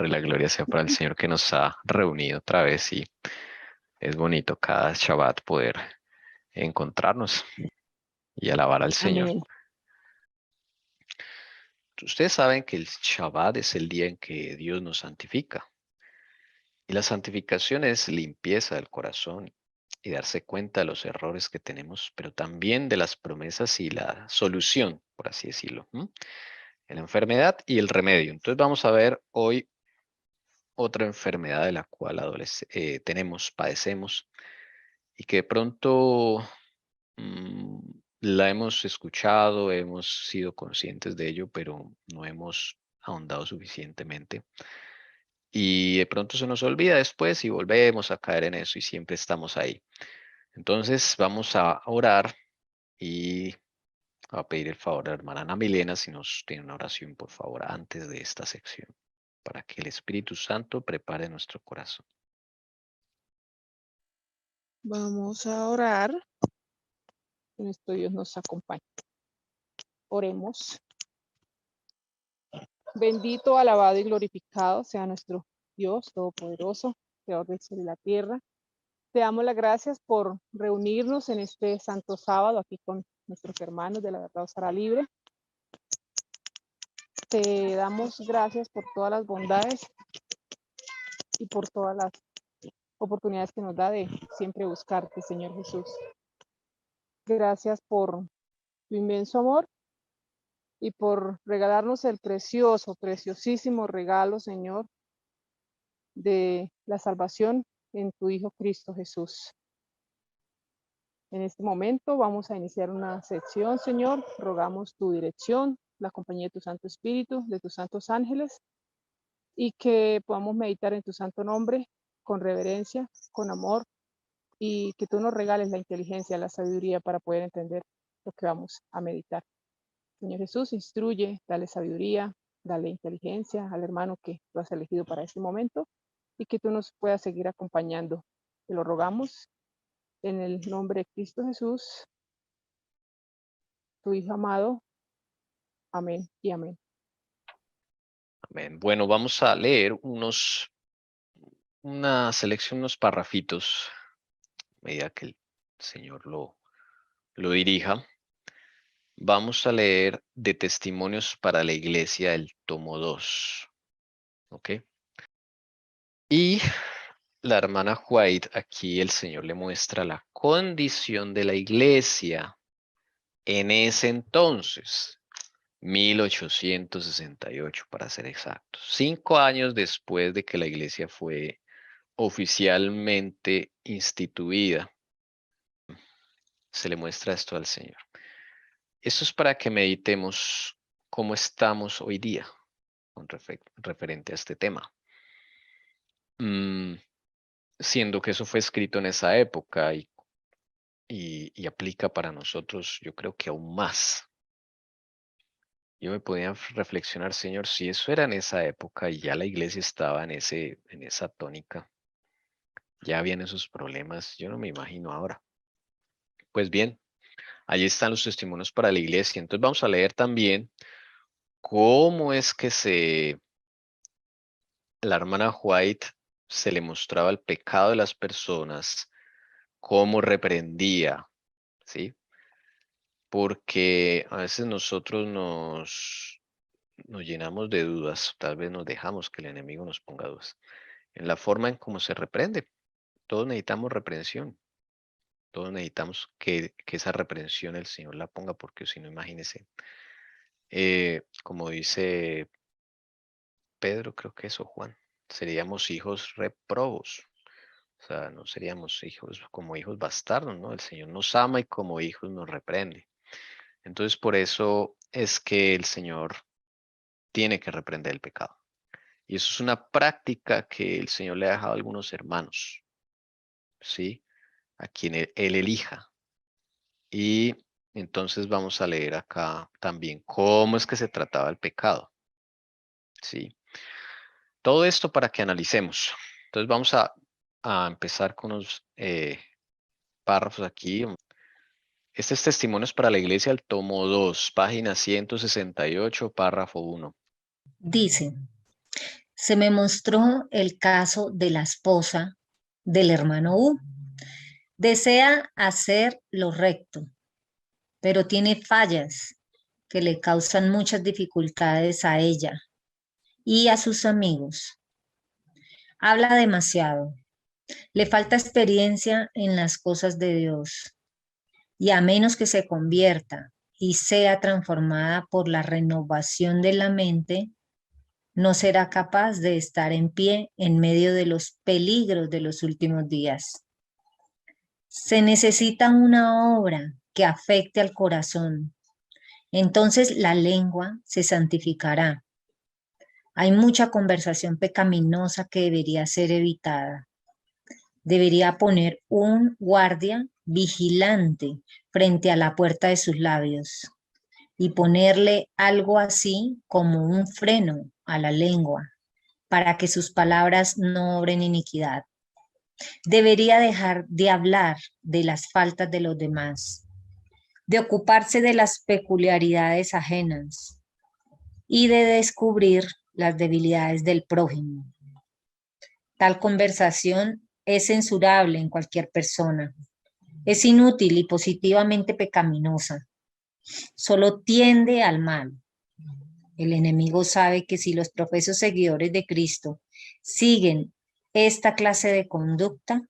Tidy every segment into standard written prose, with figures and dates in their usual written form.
La gloria sea para el Señor que nos ha reunido otra vez y es bonito cada Shabbat poder encontrarnos y alabar al Señor. Amén. Ustedes saben que el Shabbat es el día en que Dios nos santifica y la santificación es limpieza del corazón y darse cuenta de los errores que tenemos, pero también de las promesas y la solución, por así decirlo, en la enfermedad y el remedio. Entonces vamos a ver hoy otra enfermedad de la cual padecemos y que de pronto la hemos escuchado, hemos sido conscientes de ello, pero no hemos ahondado suficientemente. Y de pronto se nos olvida después y volvemos a caer en eso y siempre estamos ahí. Entonces vamos a orar y a pedir el favor a la hermana Ana Milena si nos tiene una oración, por favor, antes de esta sección, para que el Espíritu Santo prepare nuestro corazón. Vamos a orar. En esto Dios nos acompaña. Oremos. Bendito, alabado y glorificado sea nuestro Dios Todopoderoso, Creador del cielo y la tierra. Te damos las gracias por reunirnos en este santo sábado aquí con nuestros hermanos de la verdad os hará libre. Te damos gracias por todas las bondades y por todas las oportunidades que nos da de siempre buscarte, Señor Jesús. Gracias por tu inmenso amor y por regalarnos el precioso, preciosísimo regalo, Señor, de la salvación en tu Hijo Cristo Jesús. En este momento vamos a iniciar una sección, Señor. Rogamos tu dirección, la compañía de tu Santo Espíritu, de tus santos ángeles, y que podamos meditar en tu santo nombre con reverencia, con amor, y que tú nos regales la inteligencia, la sabiduría para poder entender lo que vamos a meditar. Señor Jesús, instruye, dale sabiduría, dale inteligencia al hermano que tú has elegido para este momento, y que tú nos puedas seguir acompañando. Te lo rogamos en el nombre de Cristo Jesús, tu Hijo amado. Amén y amén. Amén. Bueno, vamos a leer una selección, unos parrafitos, a medida que el Señor lo dirija. Vamos a leer de Testimonios para la Iglesia, el tomo 2. ¿Ok? Y la hermana White, aquí el Señor le muestra la condición de la iglesia en ese entonces, 1868 para ser exactos, 5 años después de que la iglesia fue oficialmente instituida. Se le muestra esto al Señor. Esto es para que meditemos cómo estamos hoy día con referente a este tema. Siendo que eso fue escrito en esa época y aplica para nosotros, yo creo que aún más. Yo me podía reflexionar, Señor, si eso era en esa época y ya la iglesia estaba en esa tónica, ya habían esos problemas, yo no me imagino ahora. Pues bien, allí están los testimonios para la iglesia. Entonces vamos a leer también cómo es que la hermana White se le mostraba el pecado de las personas, cómo reprendía, ¿sí? Porque a veces nosotros nos llenamos de dudas, tal vez nos dejamos que el enemigo nos ponga dudas, en la forma en cómo se reprende. Todos necesitamos reprensión, todos necesitamos que esa reprensión el Señor la ponga, porque si no, imagínese, como dice Pedro, creo que eso, Juan, seríamos hijos reprobos. O sea, no seríamos hijos como hijos bastardos, ¿no? El Señor nos ama y como hijos nos reprende. Entonces, por eso es que el Señor tiene que reprender el pecado. Y eso es una práctica que el Señor le ha dejado a algunos hermanos, ¿sí? A quien él elija. Y entonces vamos a leer acá también cómo es que se trataba el pecado, ¿sí? Todo esto para que analicemos. Entonces vamos a empezar con unos párrafos aquí. Este es Testimonios para la Iglesia, el tomo 2, página 168, párrafo 1. Dice, se me mostró el caso de la esposa del hermano U. Desea hacer lo recto, pero tiene fallas que le causan muchas dificultades a ella y a sus amigos. Habla demasiado, le falta experiencia en las cosas de Dios, y a menos que se convierta y sea transformada por la renovación de la mente, no será capaz de estar en pie en medio de los peligros de los últimos días. Se necesita una obra que afecte al corazón. Entonces la lengua se santificará. Hay mucha conversación pecaminosa que debería ser evitada. Debería poner un guardia vigilante frente a la puerta de sus labios y ponerle algo así como un freno a la lengua para que sus palabras no obren iniquidad. Debería dejar de hablar de las faltas de los demás, de ocuparse de las peculiaridades ajenas y de descubrir las debilidades del prójimo. Tal conversación es censurable en cualquier persona. Es inútil y positivamente pecaminosa. Solo tiende al mal. El enemigo sabe que si los profesos seguidores de Cristo siguen esta clase de conducta,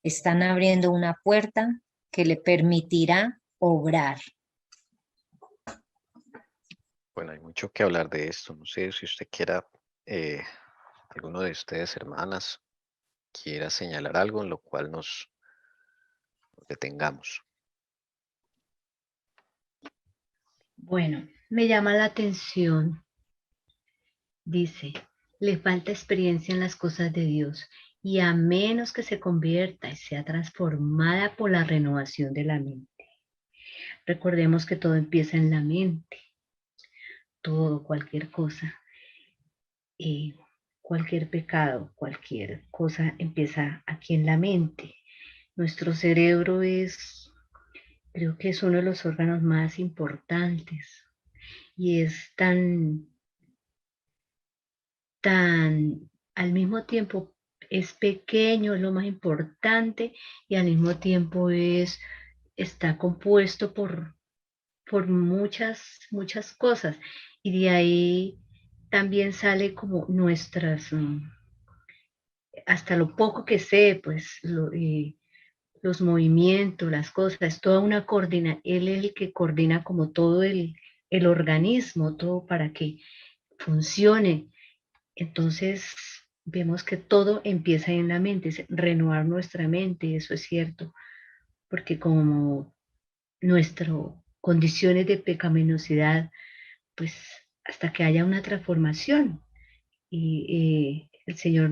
están abriendo una puerta que le permitirá obrar. Bueno, hay mucho que hablar de esto. No sé si usted quiera, alguno de ustedes, hermanas, quiera señalar algo en lo cual nos detengamos. Bueno, me llama la atención, dice, le falta experiencia en las cosas de Dios y a menos que se convierta y sea transformada por la renovación de la mente. Recordemos que todo empieza en la mente, todo, cualquier cosa, cualquier pecado, cualquier cosa empieza aquí en la mente. Nuestro cerebro creo que es uno de los órganos más importantes y es al mismo tiempo es pequeño, es lo más importante y al mismo tiempo está compuesto por muchas cosas y de ahí también sale como hasta lo poco que sé, pues los movimientos, las cosas, es toda una él es el que coordina como todo el organismo, todo para que funcione. Entonces, vemos que todo empieza en la mente, es renovar nuestra mente, eso es cierto, porque como nuestras condiciones de pecaminosidad, pues hasta que haya una transformación y el Señor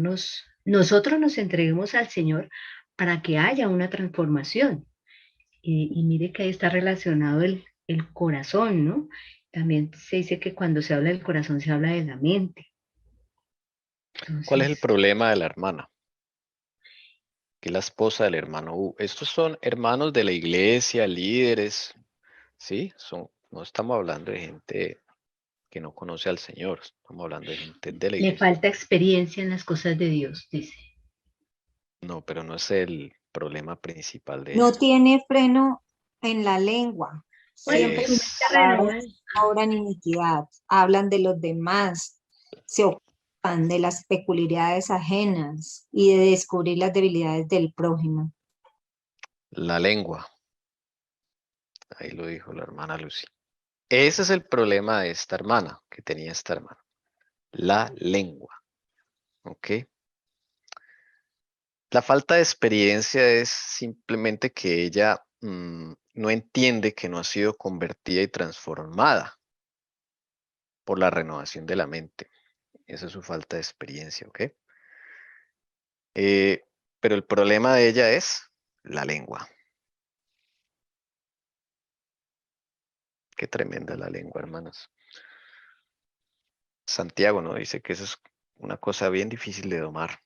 nosotros nos entreguemos al Señor para que haya una transformación. Y mire que ahí está relacionado el corazón, ¿no? También se dice que cuando se habla del corazón se habla de la mente. ¿Cuál es el Entonces, problema de la hermana? Que es la esposa del hermano U. Estos son hermanos de la iglesia, líderes, ¿sí? No estamos hablando de gente que no conoce al Señor, estamos hablando de gente de la le iglesia. falta experiencia en las cosas de Dios, dice. No, pero no es el problema principal de No ella. tiene freno en la lengua. Bueno, Siempre sus Es, palabras obran iniquidad, hablan de los demás, se ocupan de las peculiaridades ajenas y de descubrir las debilidades del prójimo. la lengua. Ahí lo dijo la hermana Lucy. Ese es el problema de esta hermana, que tenía esta hermana. La lengua. ¿Ok? La falta de experiencia es simplemente que ella no entiende que no ha sido convertida y transformada por la renovación de la mente. Esa es su falta de experiencia, ¿ok? Eh, pero el problema de ella es la lengua. Qué tremenda la lengua, hermanos. Santiago nos dice que eso es una cosa bien difícil de domar.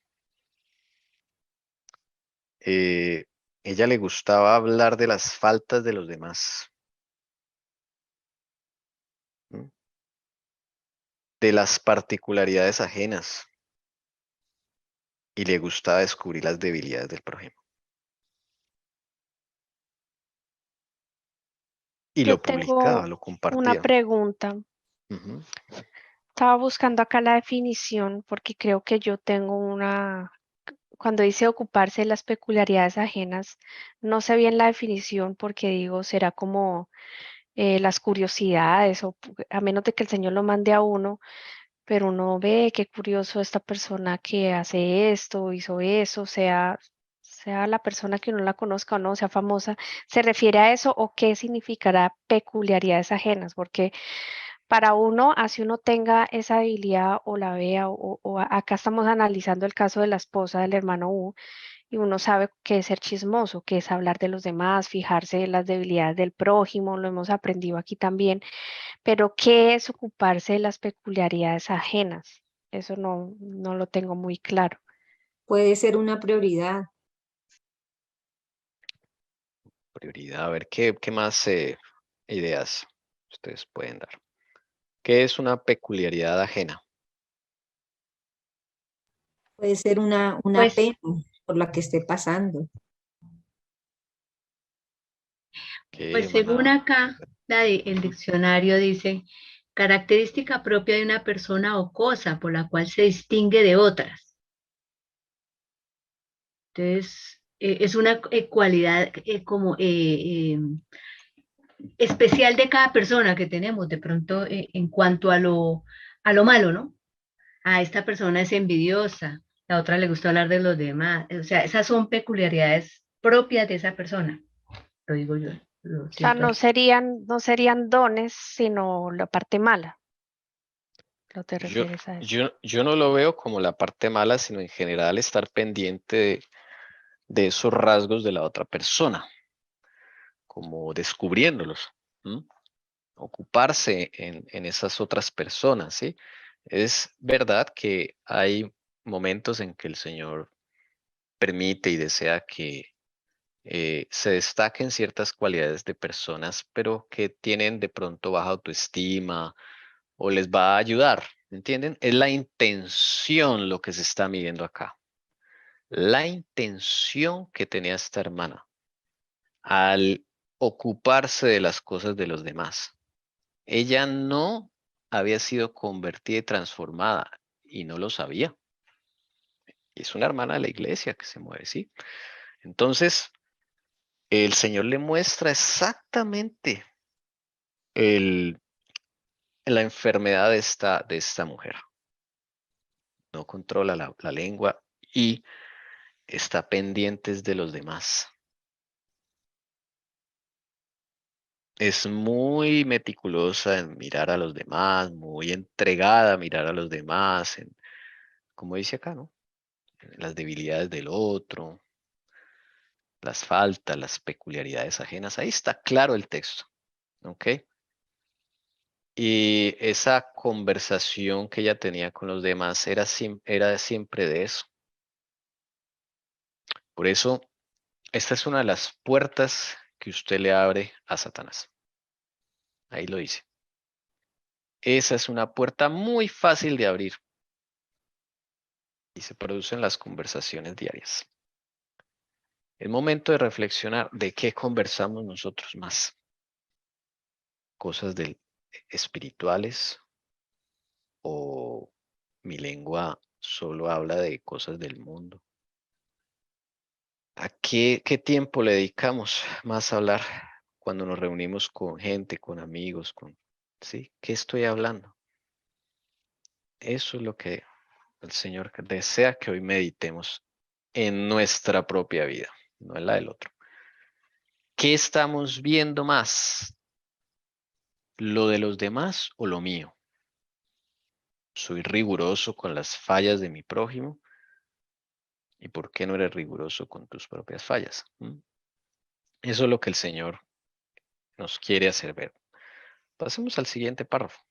Eh, ella le gustaba hablar de las faltas de los demás, ¿m? De las particularidades ajenas, y le gustaba descubrir las debilidades del prójimo. Y Yo lo publicaba, tengo lo una compartía. pregunta. Ujú. Estaba buscando acá la definición porque creo que yo tengo cuando dice ocuparse de las peculiaridades ajenas, no sé bien la definición porque digo, será como las curiosidades a menos de que el Señor lo mande a uno, pero uno ve qué curioso esta persona que hace esto, hizo eso, sea la persona que uno la conozca o no, sea famosa, ¿se refiere a eso o qué significará peculiaridades ajenas? Porque para uno, así uno tenga esa habilidad o la vea, acá estamos analizando el caso de la esposa del hermano U, y uno sabe qué es ser chismoso, qué es hablar de los demás, fijarse en las debilidades del prójimo, lo hemos aprendido aquí también, pero ¿qué es ocuparse de las peculiaridades ajenas? Eso no lo tengo muy claro. Puede ser una prioridad. Prioridad. A ver, ¿qué más ideas ustedes pueden dar? ¿Qué es una peculiaridad ajena? Puede ser una Pues, pena por la que esté pasando. ¿Qué, pues según hermana? acá, el diccionario dice, característica propia de una persona o cosa por la cual se distingue de otras. Entonces, es una cualidad como especial de cada persona que tenemos, de pronto en cuanto a lo malo, ¿no? A esta persona es envidiosa, la otra le gusta hablar de los demás, o sea, esas son peculiaridades propias de esa persona, lo digo yo, lo O sea, siento así. no serían dones, sino la parte mala. ¿No te Yo, refieres a eso? yo no lo veo como la parte mala, sino en general estar pendiente de esos rasgos de la otra persona, como descubriéndolos, ¿m? Ocuparse en esas otras personas, ¿sí? Es verdad que hay momentos en que el Señor permite y desea que se destaquen ciertas cualidades de personas, pero que tienen de pronto baja autoestima o les va a ayudar, ¿entienden? Es la intención lo que se está midiendo acá. La intención que tenía esta hermana al ocuparse de las cosas de los demás. Ella no había sido convertida y transformada y no lo sabía. Es una hermana de la iglesia que se mueve, ¿sí? Entonces, el Señor le muestra exactamente el, la enfermedad de esta mujer. No controla la lengua y está pendiente de los demás. Es muy meticulosa en mirar a los demás, muy entregada a mirar a los demás, en, como dice acá, ¿no? Las debilidades del otro, las faltas, las peculiaridades ajenas. Ahí está claro el texto, ¿ok? Y esa conversación que ella tenía con los demás era siempre de eso. Por eso, esta es una de las puertas que usted le abre a Satanás. Ahí lo dice. Esa es una puerta muy fácil de abrir y se producen las conversaciones diarias. Es momento de reflexionar de qué conversamos nosotros más. Cosas espirituales o mi lengua solo habla de cosas del mundo. ¿A qué tiempo le dedicamos más a hablar cuando nos reunimos con gente, con amigos, ¿sí? ¿Qué estoy hablando? Eso es lo que el Señor desea que hoy meditemos en nuestra propia vida, no en la del otro. ¿Qué estamos viendo más? ¿Lo de los demás o lo mío? ¿Soy riguroso con las fallas de mi prójimo? ¿Y por qué no eres riguroso con tus propias fallas? Eso es lo que el Señor nos quiere hacer ver. Pasemos al siguiente párrafo.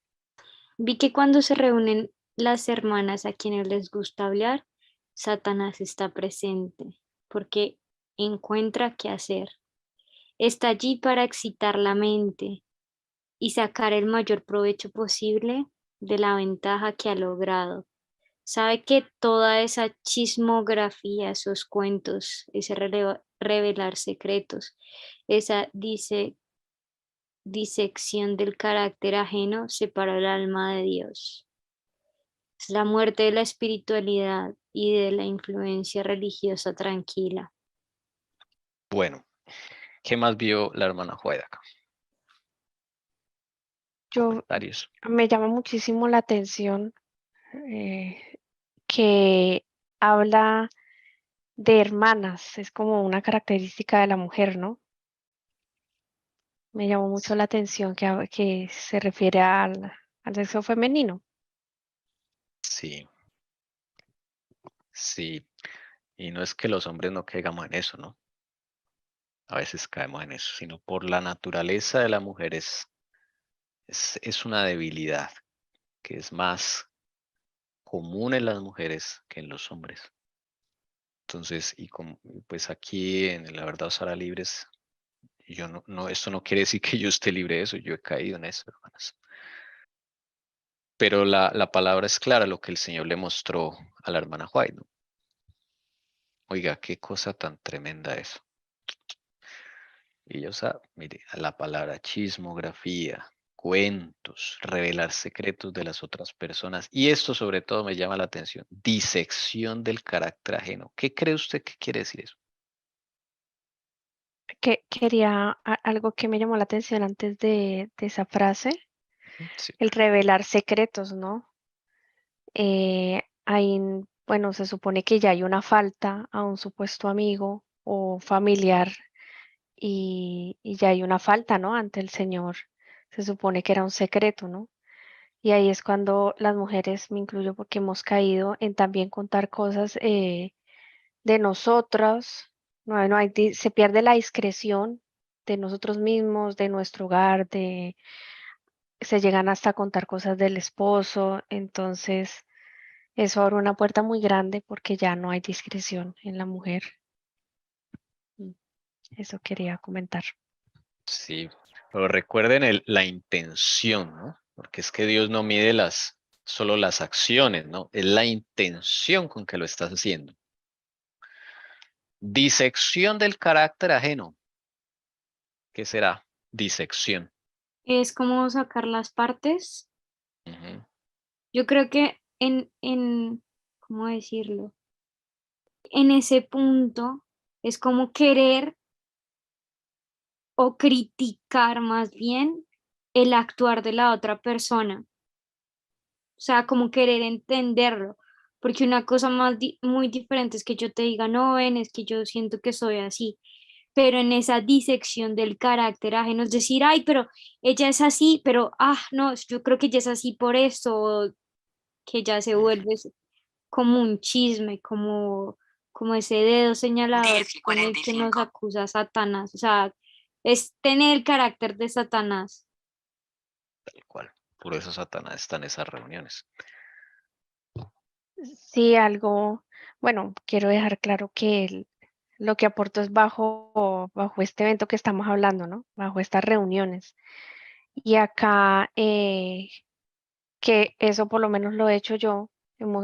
Vi que cuando se reúnen las hermanas a quienes les gusta hablar, Satanás está presente, porque encuentra qué hacer. Está allí para excitar la mente y sacar el mayor provecho posible de la ventaja que ha logrado. Sabe que toda esa chismografía, esos cuentos, ese revelar secretos, esa disección del carácter ajeno separa el alma de Dios. Es la muerte de la espiritualidad y de la influencia religiosa tranquila. Bueno, ¿qué más vio la hermana Jueda acá? Yo Comentarios. me llama muchísimo la atención que habla de hermanas, es como una característica de la mujer, ¿no? Me llamó mucho la atención que se refiere al sexo femenino. Sí, sí. Y no es que los hombres no caigamos en eso, ¿no? A veces caemos en eso, sino por la naturaleza de la mujer es una debilidad que es más común en las mujeres que en los hombres. Entonces, pues aquí en La Verdad os hará libres, yo esto no quiere decir que yo esté libre de eso, yo he caído en eso, hermanas. Pero la palabra es clara, lo que el Señor le mostró a la hermana White, ¿no? Oiga, qué cosa tan tremenda eso. Y ellos, mire, la palabra chismografía, cuentos, revelar secretos de las otras personas. Y esto sobre todo me llama la atención, disección del carácter ajeno. ¿Qué cree usted que quiere decir eso? que quería algo que me llamó la atención antes de esa frase, Sí. el revelar secretos, ¿no? Bueno, se supone que ya hay una falta a un supuesto amigo o familiar y ya hay una falta, ¿no? Ante el Señor. Se supone que era un secreto, ¿no? Y ahí es cuando las mujeres, me incluyo porque hemos caído en también contar cosas de nosotras, se pierde la discreción de nosotros mismos, de nuestro hogar, se llegan hasta a contar cosas del esposo, entonces eso abre una puerta muy grande porque ya no hay discreción en la mujer. Eso quería comentar. Sí, pero recuerden la intención, ¿no? Porque es que Dios no mide solo las acciones, ¿no? Es la intención con que lo estás haciendo. Disección del carácter ajeno. ¿Qué será? Disección. Es como sacar las partes. Ujú. Yo creo que ¿cómo decirlo? En ese punto es como querer o criticar más bien el actuar de la otra persona. O sea, como querer entenderlo. Porque una cosa muy diferente es que yo te diga, no, ven, es que yo siento que soy así. Pero en esa disección del carácter ajeno, es decir, ay, pero ella es así, pero, no, yo creo que ella es así por esto, o que ya se vuelve como un chisme, como ese dedo señalador con el que nos acusa Satanás. O sea, es tener el carácter de Satanás. Tal cual. Por eso Satanás está en esas reuniones. Sí, bueno, quiero dejar claro que lo que aporto es bajo este evento que estamos hablando, ¿no? Bajo estas reuniones. Y acá, que eso por lo menos lo he hecho yo,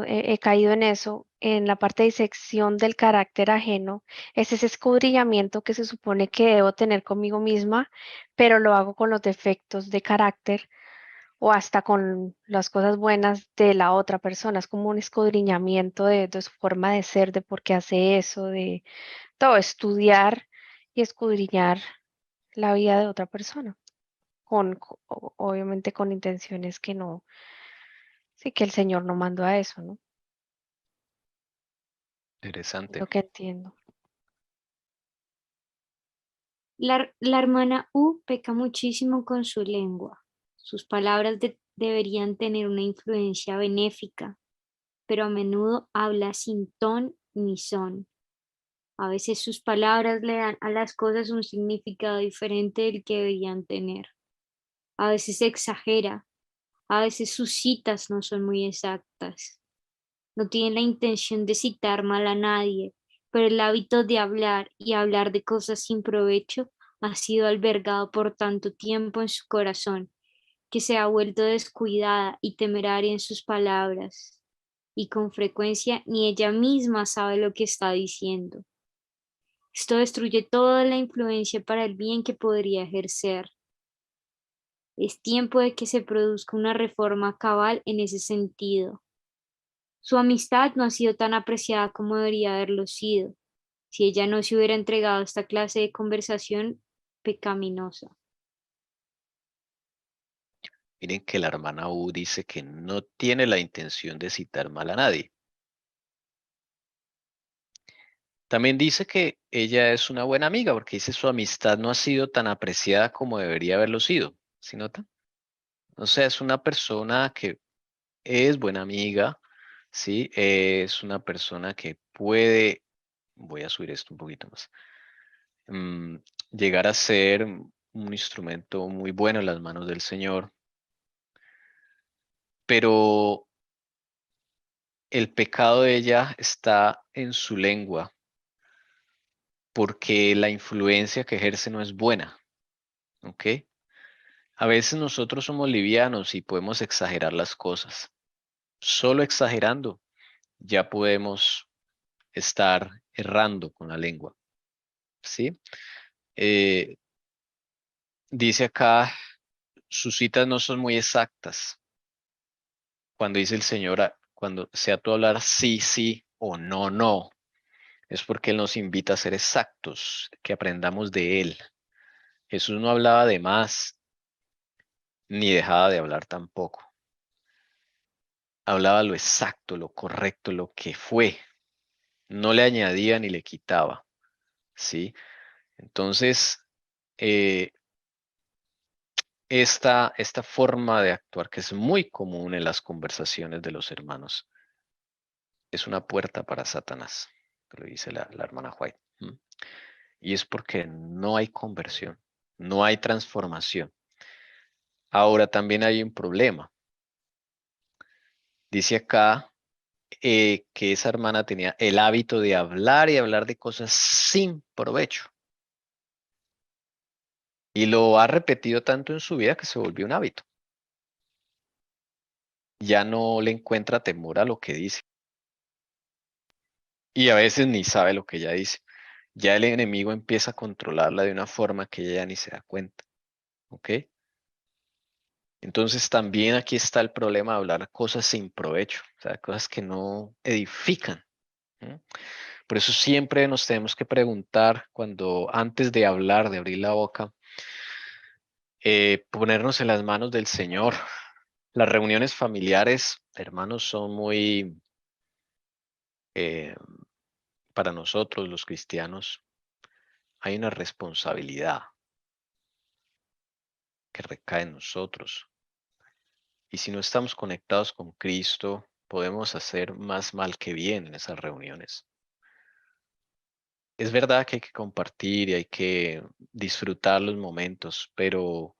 he caído en eso, en la parte de disección del carácter ajeno, es ese escudriñamiento que se supone que debo tener conmigo misma, pero lo hago con los defectos de carácter o hasta con las cosas buenas de la otra persona. Es como un escudriñamiento de su forma de ser, de por qué hace eso, de todo, estudiar y escudriñar la vida de otra persona, obviamente con intenciones que no, sí que el Señor no mandó a eso, ¿no? Es Interesante. lo que entiendo. La hermana U peca muchísimo con su lengua. Sus palabras deberían tener una influencia benéfica, pero a menudo habla sin ton ni son. A veces sus palabras le dan a las cosas un significado diferente del que deberían tener. A veces exagera, a veces sus citas no son muy exactas. No tiene la intención de citar mal a nadie, pero el hábito de hablar y hablar de cosas sin provecho ha sido albergado por tanto tiempo en su corazón que se ha vuelto descuidada y temeraria en sus palabras, y con frecuencia ni ella misma sabe lo que está diciendo. Esto destruye toda la influencia para el bien que podría ejercer. Es tiempo de que se produzca una reforma cabal en ese sentido. Su amistad no ha sido tan apreciada como debería haberlo sido, si ella no se hubiera entregado a esta clase de conversación pecaminosa. Miren que la hermana U dice que no tiene la intención de citar mal a nadie. También dice que ella es una buena amiga porque dice su amistad no ha sido tan apreciada como debería haberlo sido. ¿Sí nota? O sea, es una persona que es buena amiga, ¿sí? Es una persona que puede, voy a subir esto un poquito más, mm, llegar a ser un instrumento muy bueno en las manos del Señor, pero el pecado de ella está en su lengua porque la influencia que ejerce no es buena, ¿ok? A veces nosotros somos livianos y podemos exagerar las cosas. Solo exagerando ya podemos estar errando con la lengua, ¿sí? Eh, dice acá, sus citas no son muy exactas. Cuando dice el Señor, cuando sea tú hablar sí, sí o no, no. es porque Él nos invita a ser exactos, que aprendamos de Él. Jesús no hablaba de más, ni dejaba de hablar tampoco. Hablaba lo exacto, lo correcto, lo que fue. No le añadía ni le quitaba, ¿sí? Entonces, eh, esta forma de actuar, que es muy común en las conversaciones de los hermanos, es una puerta para Satanás, lo dice la hermana White. Y es porque no hay conversión, no hay transformación. Ahora también hay un problema. Dice acá que esa hermana tenía el hábito de hablar y hablar de cosas sin provecho. Y lo ha repetido tanto en su vida que se volvió un hábito. Ya no le encuentra temor a lo que dice. Y a veces ni sabe lo que ella dice. Ya el enemigo empieza a controlarla de una forma que ella ya ni se da cuenta. ¿Ok? Entonces también aquí está el problema de hablar cosas sin provecho, o sea, cosas que no edifican. Por eso siempre nos tenemos que preguntar cuando antes de hablar, de abrir la boca, ponernos en las manos del Señor. Las reuniones familiares, hermanos, son muy, eh, para nosotros los cristianos, hay una responsabilidad que recae en nosotros. Y si no estamos conectados con Cristo, podemos hacer más mal que bien en esas reuniones. Es verdad que hay que compartir y hay que disfrutar los momentos, pero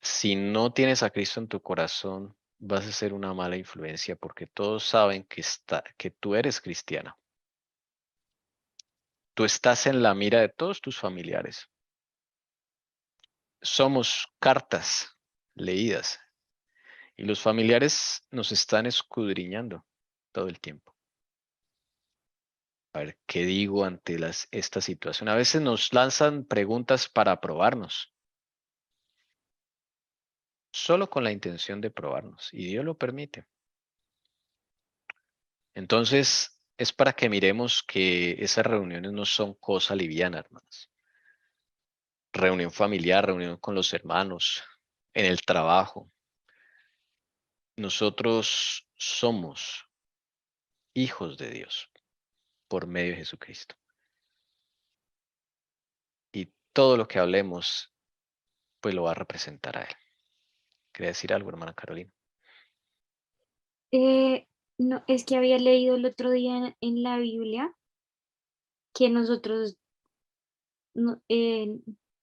si no tienes a Cristo en tu corazón, vas a ser una mala influencia porque todos saben que tú eres cristiana. Tú estás en la mira de todos tus familiares. Somos cartas leídas y los familiares nos están escudriñando todo el tiempo. A ver, ¿qué digo ante esta situación? A veces nos lanzan preguntas para probarnos, solo con la intención de probarnos, y Dios lo permite. Entonces, es para que miremos que esas reuniones no son cosa liviana, hermanos. Reunión familiar, reunión con los hermanos, en el trabajo. Nosotros somos hijos de Dios por medio de Jesucristo. Y todo lo que hablemos, pues lo va a representar a Él. ¿Quería decir algo, hermana Carolina? No, es que había leído el otro día en la Biblia que nosotros,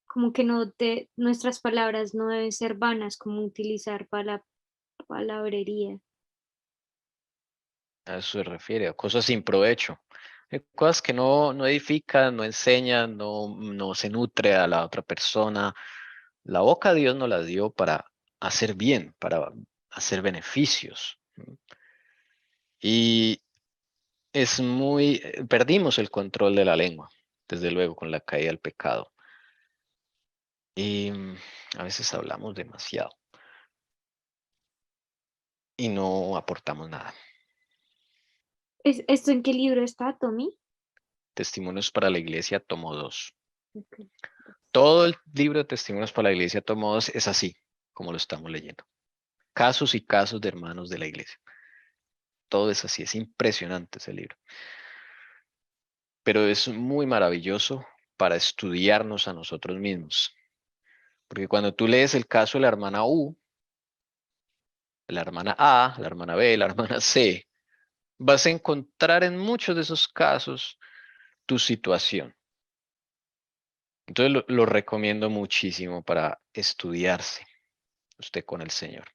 como que nuestras palabras no deben ser vanas, como utilizar palabrería. A eso se refiere, a cosas sin provecho. Cosas que no edifican, no enseñan, no se nutre a la otra persona. La boca Dios nos la dio para hacer bien, para hacer beneficios. Y perdimos el control de la lengua, desde luego, con la caída del pecado. Y a veces hablamos demasiado y no aportamos nada. ¿Esto en qué libro está, Tommy? Testimonios para la Iglesia, tomo 2. Ok. Todo el libro de Testimonios para la Iglesia, tomo 2, es así, como lo estamos leyendo. Casos y casos de hermanos de la Iglesia. Todo es así, es impresionante ese libro. Pero es muy maravilloso para estudiarnos a nosotros mismos. Porque cuando tú lees el caso de la hermana U, la hermana A, la hermana B, la hermana C, vas a encontrar en muchos de esos casos tu situación. Entonces lo recomiendo muchísimo para estudiarse usted con el Señor.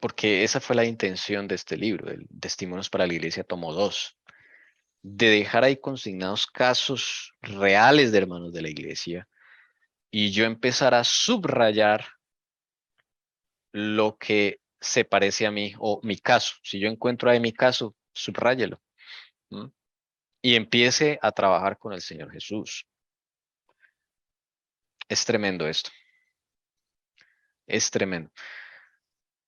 Porque esa fue la intención de este libro, el Testimonios para la Iglesia, tomo 2, de dejar ahí consignados casos reales de hermanos de la iglesia y yo empezar a subrayar lo que se parece a mí o mi caso. Si yo encuentro ahí mi caso, subráyelo. Y empiece a trabajar con el Señor Jesús. Es tremendo esto. Es tremendo.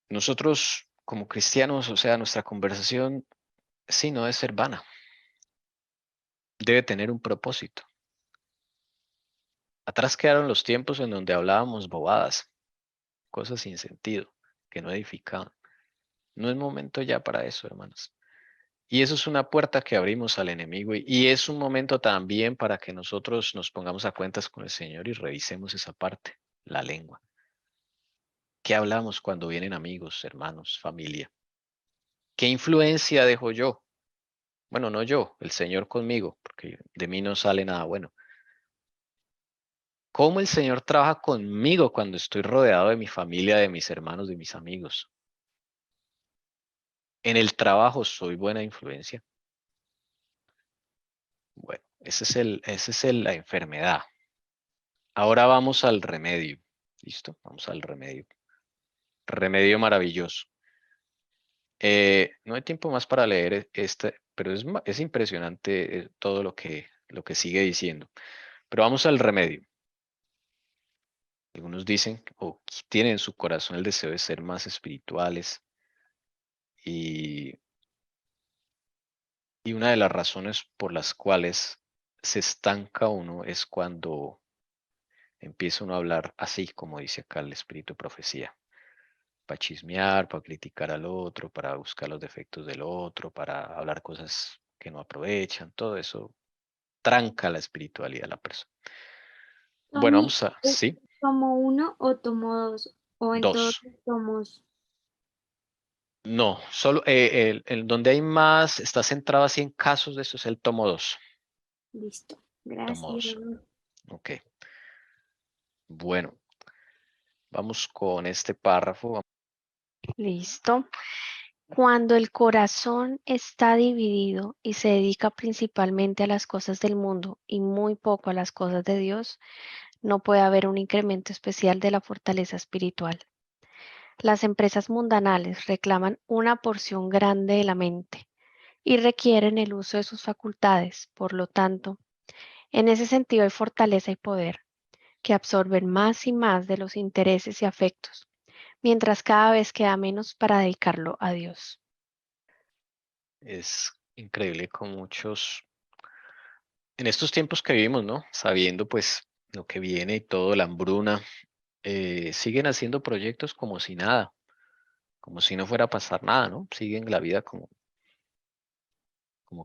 Nosotros como cristianos, o sea, nuestra conversación, sí, no debe ser vana. debe tener un propósito. Atrás quedaron los tiempos en donde hablábamos bobadas, cosas sin sentido, que no edificaban. No es momento ya para eso, hermanos. Y eso es una puerta que abrimos al enemigo y es un momento también para que nosotros nos pongamos a cuentas con el Señor y revisemos esa parte, la lengua. ¿Qué hablamos cuando vienen amigos, hermanos, familia? ¿Qué influencia dejo yo? Bueno, no yo, el Señor conmigo, porque de mí no sale nada bueno. ¿Cómo el Señor trabaja conmigo cuando estoy rodeado de mi familia, de mis hermanos, de mis amigos? En el trabajo soy buena influencia. Bueno, esa es la enfermedad. Ahora vamos al remedio. ¿Listo? Vamos al remedio. Remedio maravilloso. No hay tiempo más para leer este, pero es impresionante todo lo que sigue diciendo. Pero vamos al remedio. Algunos dicen o tienen en su corazón el deseo de ser más espirituales y una de las razones por las cuales se estanca uno es cuando empieza uno a hablar así, como dice acá el espíritu de profecía, para chismear, para criticar al otro, para buscar los defectos del otro, para hablar cosas que no aprovechan, todo eso tranca la espiritualidad de la persona. Bueno, Tommy, vamos a, ¿es sí, tomo 1 o tomo 2? ¿O en todos dos. los tomos? No, solo el donde hay más, está centrado así en casos de eso es el tomo 2. Listo, Tomo gracias. 2. Ok. Bueno, vamos con este párrafo. Listo. Cuando el corazón está dividido y se dedica principalmente a las cosas del mundo y muy poco a las cosas de Dios, no puede haber un incremento especial de la fortaleza espiritual. Las empresas mundanales reclaman una porción grande de la mente y requieren el uso de sus facultades. Por lo tanto, en ese sentido hay fortaleza y poder que absorben más y más de los intereses y afectos, mientras cada vez queda menos para dedicarlo a Dios. Es increíble con muchos, en estos tiempos que vivimos, ¿no? Sabiendo pues lo que viene y todo, la hambruna, siguen haciendo proyectos como si nada, como si no fuera a pasar nada, ¿no? Siguen la vida como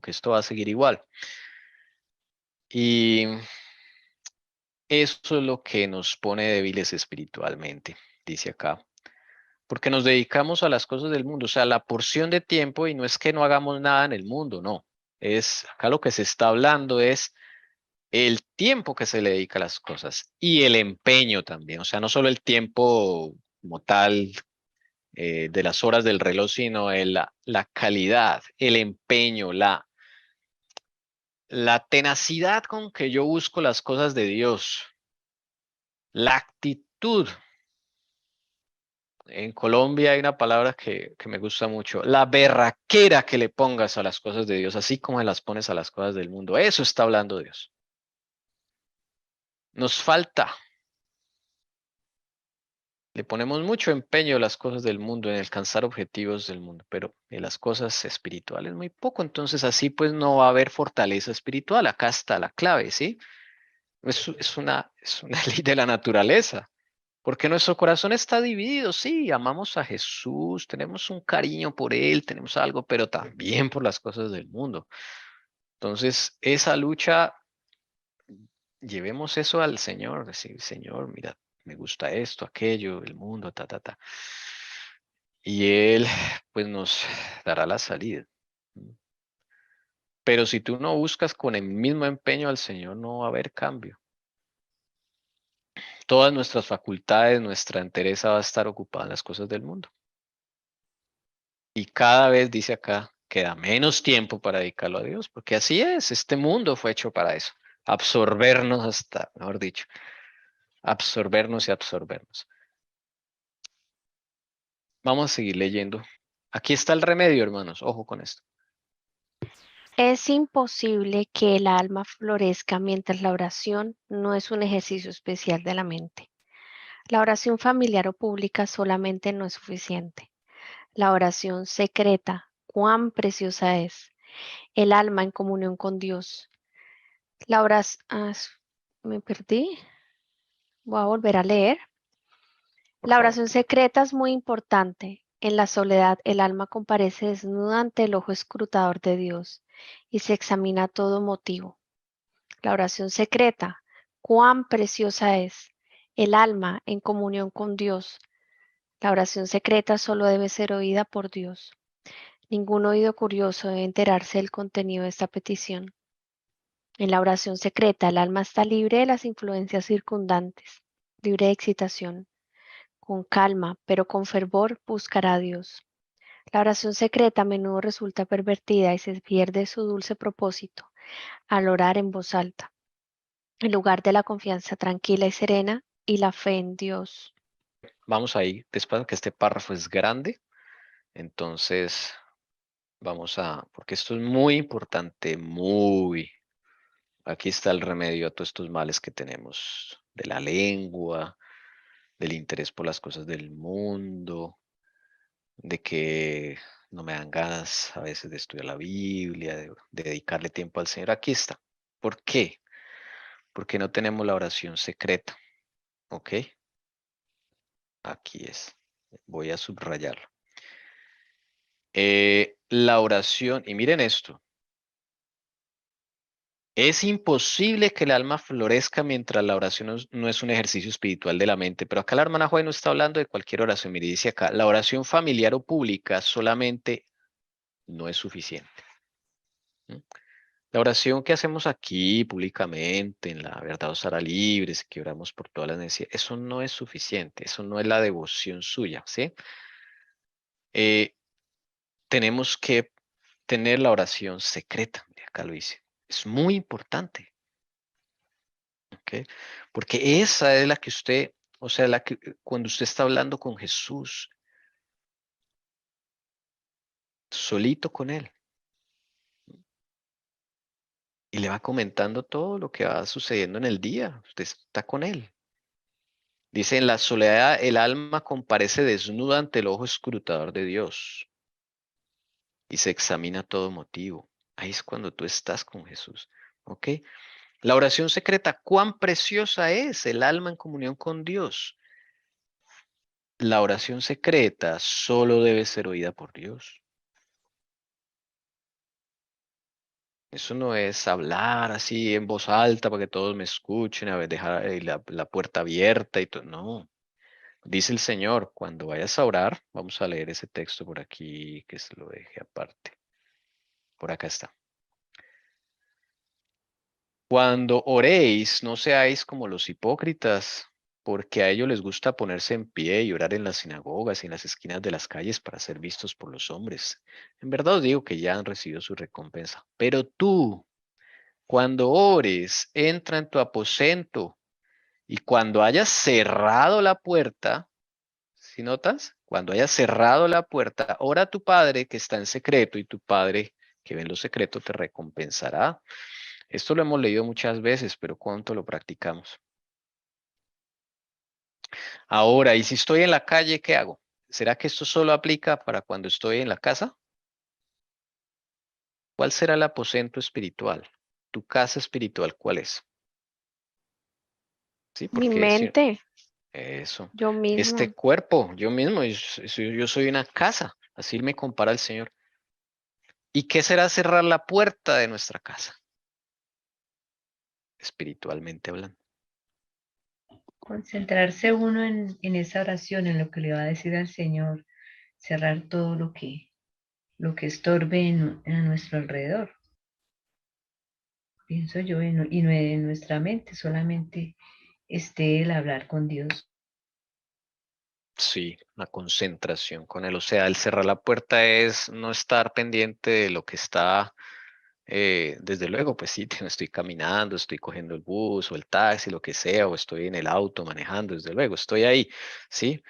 que esto va a seguir igual. Y eso es lo que nos pone débiles espiritualmente, dice acá. Porque nos dedicamos a las cosas del mundo, o sea, la porción de tiempo, y no es que no hagamos nada en el mundo, no. Es acá lo que se está hablando es el tiempo que se le dedica a las cosas y el empeño también, o sea, no solo el tiempo como tal de las horas del reloj, sino la calidad, el empeño, la tenacidad con que yo busco las cosas de Dios, la actitud. En Colombia hay una palabra que me gusta mucho, la berraquera que le pongas a las cosas de Dios, así como las pones a las cosas del mundo. Eso está hablando Dios. Nos falta. Le ponemos mucho empeño a las cosas del mundo, en alcanzar objetivos del mundo, pero en las cosas espirituales muy poco. Entonces así pues no va a haber fortaleza espiritual. Acá está la clave, ¿sí? Es una ley de la naturaleza. Porque nuestro corazón está dividido, sí, amamos a Jesús, tenemos un cariño por Él, tenemos algo, pero también por las cosas del mundo. Entonces, esa lucha, llevemos eso al Señor, decir, Señor, mira, me gusta esto, aquello, el mundo, ta, ta, ta. Y Él, pues, nos dará la salida. Pero si tú no buscas con el mismo empeño al Señor, no va a haber cambio. Todas nuestras facultades, nuestra entereza va a estar ocupada en las cosas del mundo. Y cada vez dice acá, queda menos tiempo para dedicarlo a Dios, porque así es, este mundo fue hecho para eso, absorbernos hasta, mejor dicho, absorbernos y absorbernos. Vamos a seguir leyendo. Aquí está el remedio, hermanos, ojo con esto. Es imposible que el alma florezca mientras la oración no es un ejercicio especial de la mente. La oración familiar o pública solamente no es suficiente. La oración secreta, cuán preciosa es. El alma en comunión con Dios. La oración, me perdí. Voy a volver a leer. Por La favor. oración secreta es muy importante. En la soledad, el alma comparece desnuda ante el ojo escrutador de Dios y se examina todo motivo. La oración secreta, cuán preciosa es. El alma en comunión con Dios. La oración secreta solo debe ser oída por Dios. Ningún oído curioso debe enterarse del contenido de esta petición. En la oración secreta, el alma está libre de las influencias circundantes, libre de excitación. Con calma, pero con fervor, buscará a Dios. La oración secreta a menudo resulta pervertida y se pierde su dulce propósito al orar en voz alta, en lugar de la confianza tranquila y serena y la fe en Dios. Vamos ahí, después que este párrafo es grande, entonces porque esto es muy importante, aquí está el remedio a todos estos males que tenemos, de la lengua, del interés por las cosas del mundo, de que no me dan ganas a veces de estudiar la Biblia, de dedicarle tiempo al Señor. Aquí está. ¿Por qué? Porque no tenemos la oración secreta, ¿ok? Aquí es. Voy a subrayarlo. La oración, y miren esto, es imposible que el alma florezca mientras la oración no es un ejercicio espiritual de la mente, pero acá la hermana Joy no está hablando de cualquier oración, mire, dice acá, la oración familiar o pública solamente no es suficiente. ¿Mm? La oración que hacemos aquí públicamente, en la verdad os hará libres, que oramos por todas las necesidades, eso no es suficiente, eso no es la devoción suya, ¿sí? Eh, tenemos que tener la oración secreta, mire, acá lo dice, es muy importante, ¿ok? Porque esa es la que usted, o sea, cuando usted está hablando con Jesús, solito con Él, y le va comentando todo lo que va sucediendo en el día, usted está con Él. Dice, en la soledad el alma comparece desnuda ante el ojo escrutador de Dios y se examina todo motivo. Ahí es cuando tú estás con Jesús, ¿ok? La oración secreta, cuán preciosa es el alma en comunión con Dios. La oración secreta solo debe ser oída por Dios. Eso no es hablar así en voz alta para que todos me escuchen, a ver, dejar la puerta abierta y todo. No. Dice el Señor, cuando vayas a orar, vamos a leer ese texto por aquí, que se lo deje aparte. Por acá está. Cuando oréis, no seáis como los hipócritas, porque a ellos les gusta ponerse en pie y orar en las sinagogas y en las esquinas de las calles para ser vistos por los hombres. En verdad os digo que ya han recibido su recompensa. Pero tú, cuando ores, entra en tu aposento y cuando hayas cerrado la puerta, ¿sí notas? Cuando hayas cerrado la puerta, ora a tu Padre que está en secreto y tu Padre que ve en lo secreto te recompensará. Esto lo hemos leído muchas veces, pero ¿cuánto lo practicamos? Ahora, ¿y si estoy en la calle, qué hago? ¿Será que esto solo aplica para cuando estoy en la casa? ¿Cuál será el aposento espiritual? ¿Tu casa espiritual cuál es? Sí, Mi porque si mente, eso, yo este misma. cuerpo, yo mismo, yo soy una casa, así me compara el Señor. ¿Y qué será cerrar la puerta de nuestra casa? Espiritualmente hablando. Concentrarse uno en esa oración, en lo que le va a decir al Señor, cerrar todo lo que estorbe a nuestro alrededor. Pienso yo, y no en nuestra mente, solamente esté el hablar con Dios. Sí, la concentración con él. O sea, el cerrar la puerta es no estar pendiente de lo que está, desde luego, pues sí, estoy caminando, estoy cogiendo el bus o el taxi, lo que sea, o estoy en el auto manejando, desde luego, estoy ahí, ¿sí?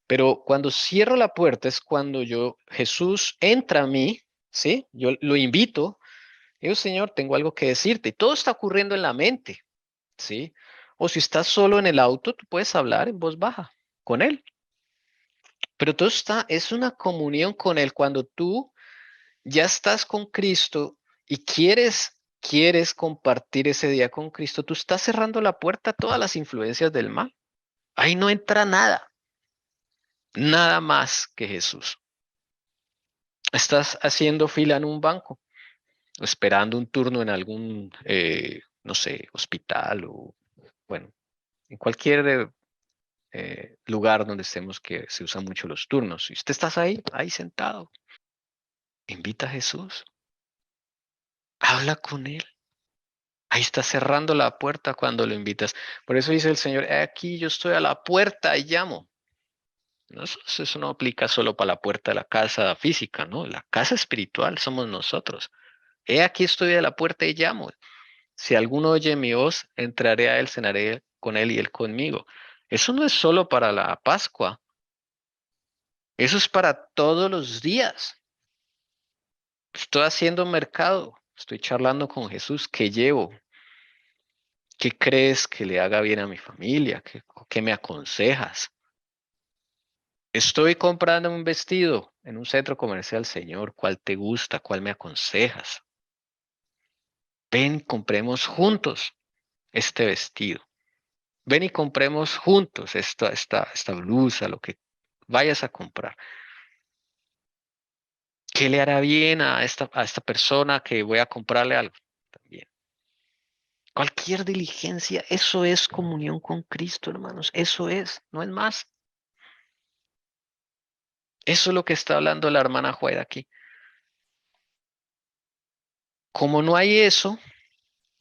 Pero cuando cierro la puerta es cuando Jesús entra a mí, ¿sí? Yo lo invito, digo, Señor, tengo algo que decirte, y todo está ocurriendo en la mente, ¿sí? O si estás solo en el auto, tú puedes hablar en voz baja con él. Pero todo es una comunión con Él. Cuando tú ya estás con Cristo y quieres quieres compartir ese día con Cristo, tú estás cerrando la puerta a todas las influencias del mal. Ahí no entra nada, nada más que Jesús. Estás haciendo fila en un banco, esperando un turno en algún, no sé, hospital o, bueno, en cualquier lugar donde estemos que se usan mucho los turnos. Y usted estás ahí sentado. Invita a Jesús. Habla con Él. Ahí está cerrando la puerta cuando lo invitas. Por eso dice el Señor, "He aquí yo estoy a la puerta y llamo". No, eso no aplica solo para la puerta de la casa física, ¿no? La casa espiritual somos nosotros. He aquí estoy a la puerta y llamo. Si alguno oye mi voz, entraré a él, cenaré con él y él conmigo. Eso no es solo para la Pascua. Eso es para todos los días. Estoy haciendo mercado. Estoy charlando con Jesús. ¿Qué llevo? ¿Qué crees que le haga bien a mi familia? ¿Qué me aconsejas? Estoy comprando un vestido en un centro comercial, Señor. ¿Cuál te gusta? ¿Cuál me aconsejas? Ven, compremos juntos este vestido. Ven y compremos juntos esta blusa, lo que vayas a comprar. ¿Qué le hará bien a esta persona que voy a comprarle algo? También. Cualquier diligencia, eso es comunión con Cristo, hermanos. Eso es, no es más. Eso es lo que está hablando la hermana Juega aquí. Como no hay eso,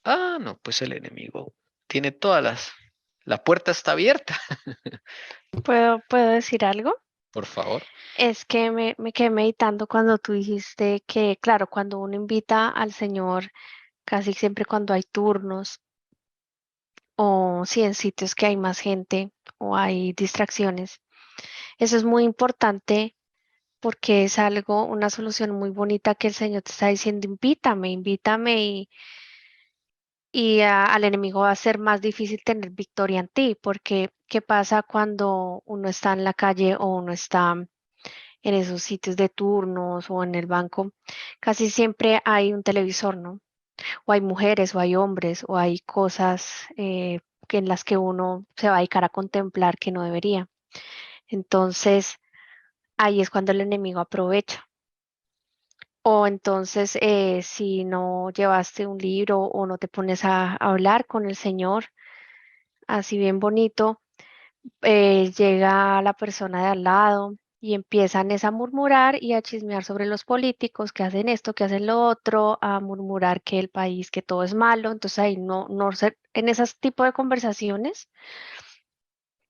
no, pues el enemigo tiene la puerta está abierta. ¿Puedo decir algo? Por favor. Es que me quedé meditando cuando tú dijiste que, claro, cuando uno invita al Señor, casi siempre cuando hay turnos o si en sitios que hay más gente o hay distracciones, eso es muy importante porque es algo, una solución muy bonita que el Señor te está diciendo, invítame, invítame al enemigo va a ser más difícil tener victoria en ti, porque ¿qué pasa cuando uno está en la calle o uno está en esos sitios de turnos o en el banco? Casi siempre hay un televisor, ¿no? O hay mujeres o hay hombres o hay cosas en las que uno se va a dedicar a contemplar que no debería. Entonces, ahí es cuando el enemigo aprovecha. O entonces, si no llevaste un libro o no te pones a hablar con el Señor, así bien bonito, llega la persona de al lado y empiezan es a murmurar y a chismear sobre los políticos que hacen esto, que hacen lo otro, a murmurar que el país, que todo es malo. Entonces ahí no sé, en esos tipos de conversaciones,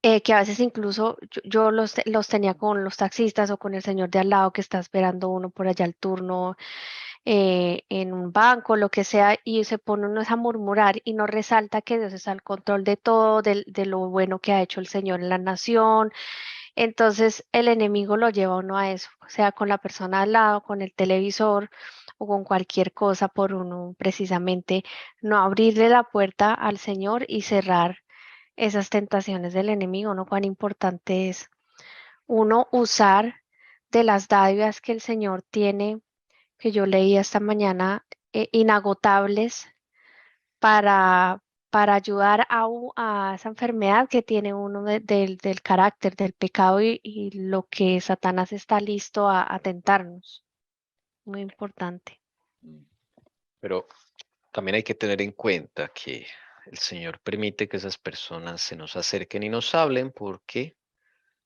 que a veces incluso yo los tenía con los taxistas o con el señor de al lado que está esperando uno por allá el turno en un banco, lo que sea, y se pone uno a murmurar y no resalta que Dios está al control de todo, de lo bueno que ha hecho el Señor en la nación. Entonces el enemigo lo lleva a uno a eso, o sea, con la persona al lado, con el televisor o con cualquier cosa por uno precisamente no abrirle la puerta al Señor y cerrar esas tentaciones del enemigo, ¿no? Cuán importante es uno usar de las dádivas que el Señor tiene, que yo leí esta mañana, inagotables para, para ayudar a esa enfermedad que tiene uno del carácter, del pecado y lo que Satanás está listo a tentarnos. Muy importante. Pero también hay que tener en cuenta que el Señor permite que esas personas se nos acerquen y nos hablen porque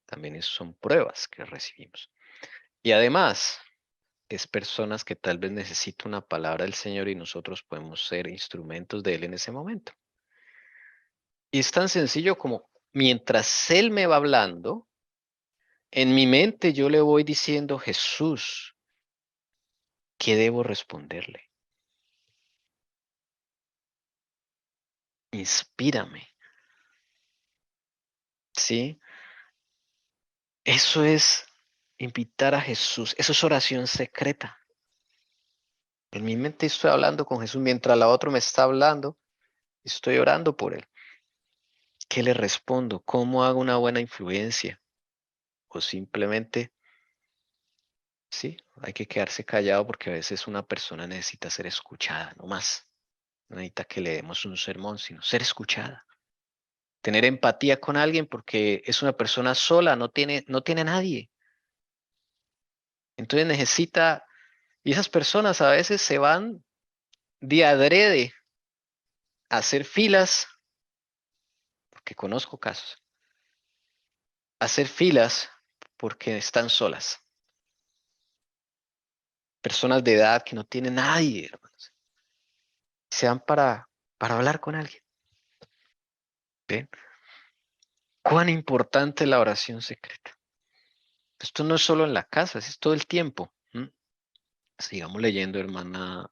también son pruebas que recibimos. Y además, es personas que tal vez necesitan una palabra del Señor y nosotros podemos ser instrumentos de Él en ese momento. Y es tan sencillo como mientras Él me va hablando, en mi mente yo le voy diciendo, Jesús, ¿qué debo responderle? Inspírame. ¿Sí? Eso es invitar a Jesús. Eso es oración secreta. En mi mente estoy hablando con Jesús mientras la otra me está hablando. Estoy orando por Él. ¿Qué le respondo? ¿Cómo hago una buena influencia? O simplemente, sí, hay que quedarse callado porque a veces una persona necesita ser escuchada, no más. No necesita que le demos un sermón, sino ser escuchada. Tener empatía con alguien porque es una persona sola, no tiene a nadie. Entonces necesita, y esas personas a veces se van de adrede a hacer filas, porque conozco casos, a hacer filas porque están solas. Personas de edad que no tienen nadie, hermanos. Se van para hablar con alguien. ¿Ven? Cuán importante es la oración secreta. Esto no es solo en la casa, es todo el tiempo. Sigamos leyendo, hermana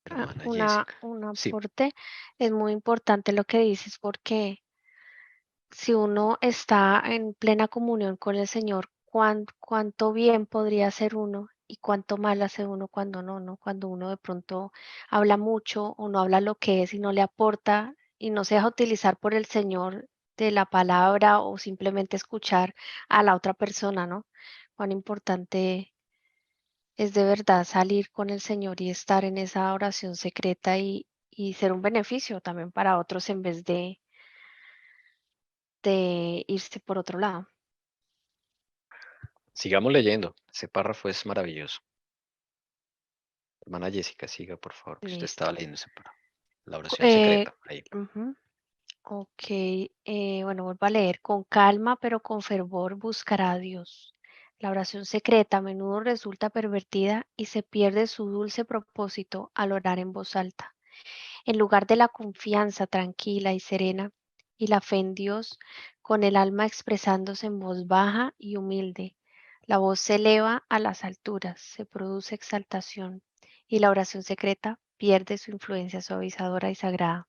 Jessica. Un Sí, aporte. Es muy importante lo que dices porque si uno está en plena comunión con el Señor, cuánto bien podría hacer uno y cuánto mal hace uno cuando no, ¿no? Cuando uno de pronto habla mucho o no habla lo que es y no le aporta y no se deja utilizar por el Señor de la palabra o simplemente escuchar a la otra persona, ¿no? Cuán importante es de verdad salir con el Señor y estar en esa oración secreta y ser un beneficio también para otros en vez de irse por otro lado. sigamos leyendo. Ese párrafo es maravilloso. Hermana Jessica, siga, por favor, que usted estaba Listo. leyendo ese párrafo. La oración secreta. Ahí. Ujú. Ok, bueno, vuelvo a leer. Con calma, pero con fervor buscará a Dios. La oración secreta a menudo resulta pervertida y se pierde su dulce propósito al orar en voz alta. En lugar de la confianza tranquila y serena y la fe en Dios, con el alma expresándose en voz baja y humilde, la voz se eleva a las alturas, se produce exaltación y la oración secreta pierde su influencia suavizadora y sagrada.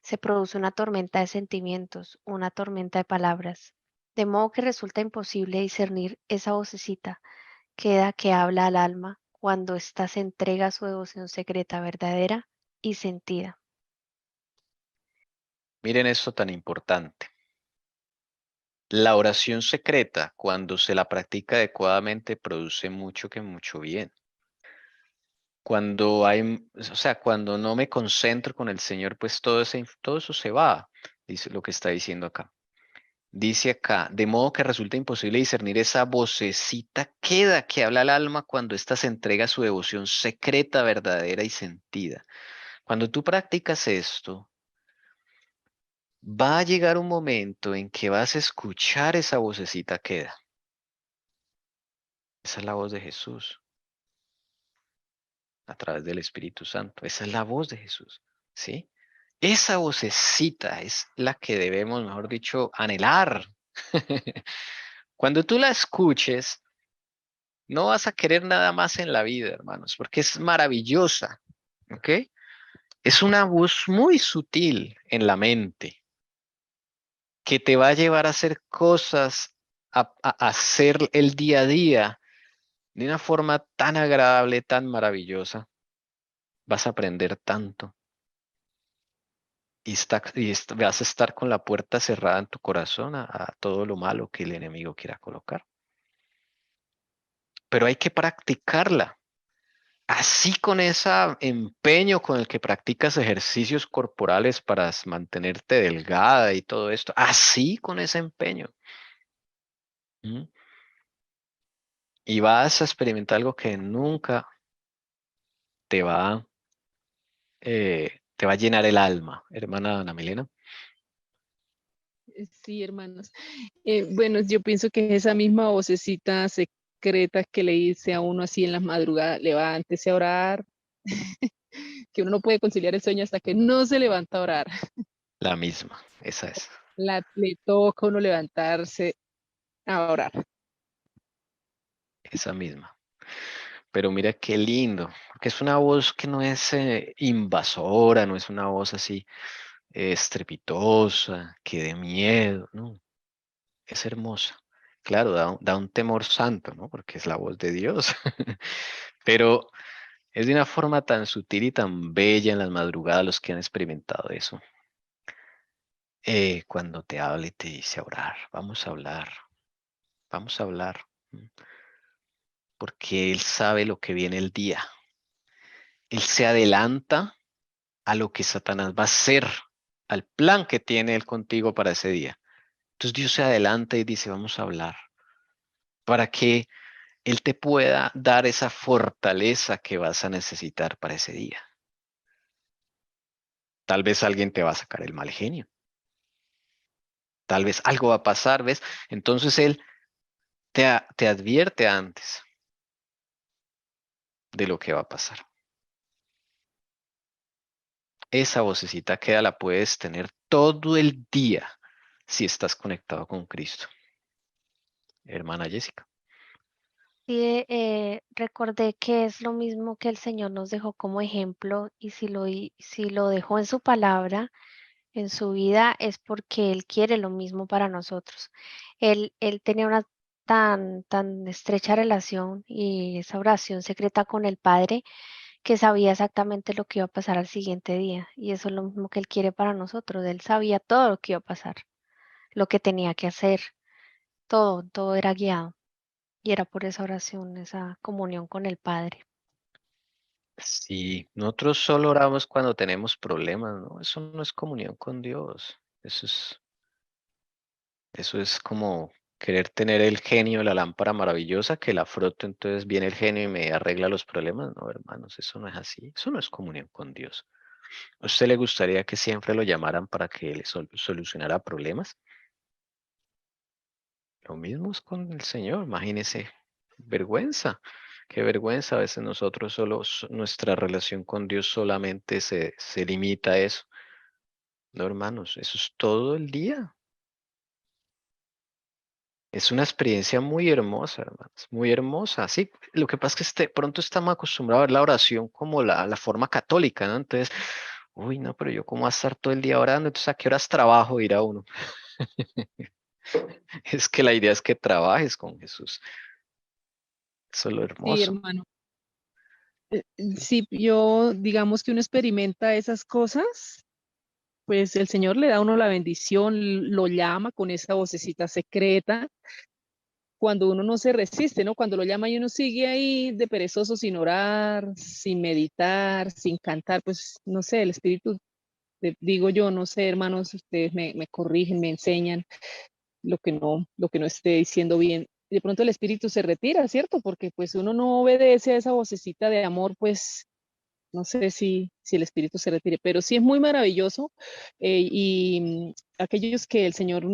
Se produce una tormenta de sentimientos, una tormenta de palabras, de modo que resulta imposible discernir esa vocecita que habla al alma cuando ésta se entrega a su devoción secreta verdadera y sentida. Miren esto tan importante. La oración secreta, cuando se la practica adecuadamente, produce mucho bien. Cuando cuando no me concentro con el Señor, pues todo eso se va, dice lo que está diciendo acá. Dice acá, de modo que resulta imposible discernir esa vocecita queda que habla al alma cuando ésta se entrega a su devoción secreta, verdadera y sentida. Cuando tú practicas esto, va a llegar un momento en que vas a escuchar esa vocecita queda. Esa es la voz de Jesús a través del Espíritu Santo. Esa es la voz de Jesús, ¿sí? Esa vocecita es la que debemos, mejor dicho, anhelar. Cuando tú la escuches, no vas a querer nada más en la vida, hermanos, porque es maravillosa, ¿ok? Es una voz muy sutil en la mente que te va a llevar a hacer cosas, a hacer el día a día de una forma tan agradable, tan maravillosa. Vas a aprender tanto vas a estar con la puerta cerrada en tu corazón a todo lo malo que el enemigo quiera colocar. Pero hay que practicarla. Así con ese empeño con el que practicas ejercicios corporales para mantenerte delgada y todo esto, así con ese empeño. ¿Mm? Y vas a experimentar algo que nunca te va, te va a llenar el alma, hermana Ana Milena. Sí, hermanos. Bueno, yo pienso que esa misma vocecita secreta que le dice a uno así en las madrugadas, levántese a orar, que uno no puede conciliar el sueño hasta que no se levanta a orar. La misma, esa es, Le toca a uno levantarse a orar. esa misma. Pero mira qué lindo, porque es una voz que no es invasora, no es una voz así estrepitosa, que dé miedo, no, es hermosa. Claro, da un temor santo, ¿no? Porque es la voz de Dios. Pero es de una forma tan sutil y tan bella en las madrugadas los que han experimentado eso. Cuando te habla y te dice a orar, vamos a hablar, porque Él sabe lo que viene el día. Él se adelanta a lo que Satanás va a hacer, al plan que tiene él contigo para ese día. Entonces Dios se adelanta y dice, vamos a hablar, para que él te pueda dar esa fortaleza que vas a necesitar para ese día. Tal vez alguien te va a sacar el mal genio. Tal vez algo va a pasar, ¿ves? Entonces él te advierte antes de lo que va a pasar. Esa vocecita queda la puedes tener todo el día si estás conectado con Cristo. Hermana Jessica. Sí, recordé que es lo mismo que el Señor nos dejó como ejemplo y si lo dejó en su palabra, en su vida, es porque Él quiere lo mismo para nosotros. Él tenía una tan estrecha relación y esa oración secreta con el Padre que sabía exactamente lo que iba a pasar al siguiente día. Y eso es lo mismo que Él quiere para nosotros. Él sabía todo lo que iba a pasar, lo que tenía que hacer, todo era guiado. Y era por esa oración, esa comunión con el Padre. Sí, nosotros solo oramos cuando tenemos problemas, ¿no? Eso no es comunión con Dios. Eso es como querer tener el genio de la lámpara maravillosa que la froto, entonces viene el genio y me arregla los problemas. No, hermanos, eso no es así. Eso no es comunión con Dios. ¿A usted le gustaría que siempre lo llamaran para que le solucionara problemas? Lo mismo es con el Señor, imagínese. Vergüenza. Qué vergüenza. A veces nosotros solo, nuestra relación con Dios solamente se limita a eso. No, hermanos, eso es todo el día. Es una experiencia muy hermosa, hermanos, muy hermosa. Sí, lo que pasa es que pronto estamos acostumbrados a ver la oración como la forma católica, ¿no? Entonces, uy, no, pero yo cómo voy a estar todo el día orando, entonces ¿a qué horas trabajo? Dirá uno. Es que la idea es que trabajes con Jesús. Eso es lo Sí, hermoso. hermano. Si yo, digamos que uno experimenta esas cosas, pues el Señor le da a uno la bendición, lo llama con esa vocecita secreta, cuando uno no se resiste, ¿no? Cuando lo llama y uno sigue ahí de perezoso sin orar, sin meditar, sin cantar, pues no sé, el Espíritu, digo yo, no sé, hermanos, ustedes me corrigen, me enseñan lo que no esté diciendo bien. De pronto el Espíritu se retira, ¿cierto? Porque pues uno no obedece a esa vocecita de amor, pues no sé si el espíritu se retire, pero sí es muy maravilloso. Aquellos que el Señor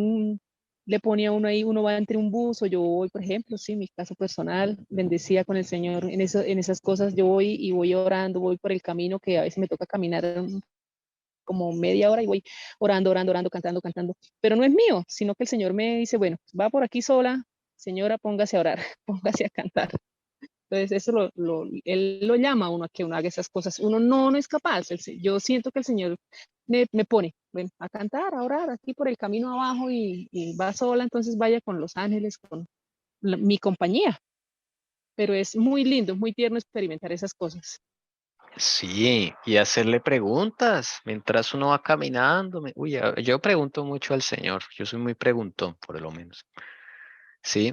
le pone a uno ahí, uno va entre un bus o yo voy, por ejemplo, sí, mi caso personal, bendecida con el Señor en esas cosas, yo voy y voy orando, voy por el camino que a veces me toca caminar como media hora y voy orando, orando, orando, cantando, cantando, pero no es mío, sino que el Señor me dice, bueno, va por aquí sola, señora, póngase a orar, póngase a cantar. Entonces, él lo llama a uno a que uno haga esas cosas. Uno no es capaz. Yo siento que el Señor me pone, ven, a cantar, a orar aquí por el camino abajo y va sola, entonces vaya con los ángeles, con mi compañía. Pero es muy lindo, muy tierno experimentar esas cosas. Sí, y hacerle preguntas mientras uno va caminando. Uy, yo pregunto mucho al Señor. Yo soy muy preguntón, por lo menos. Sí.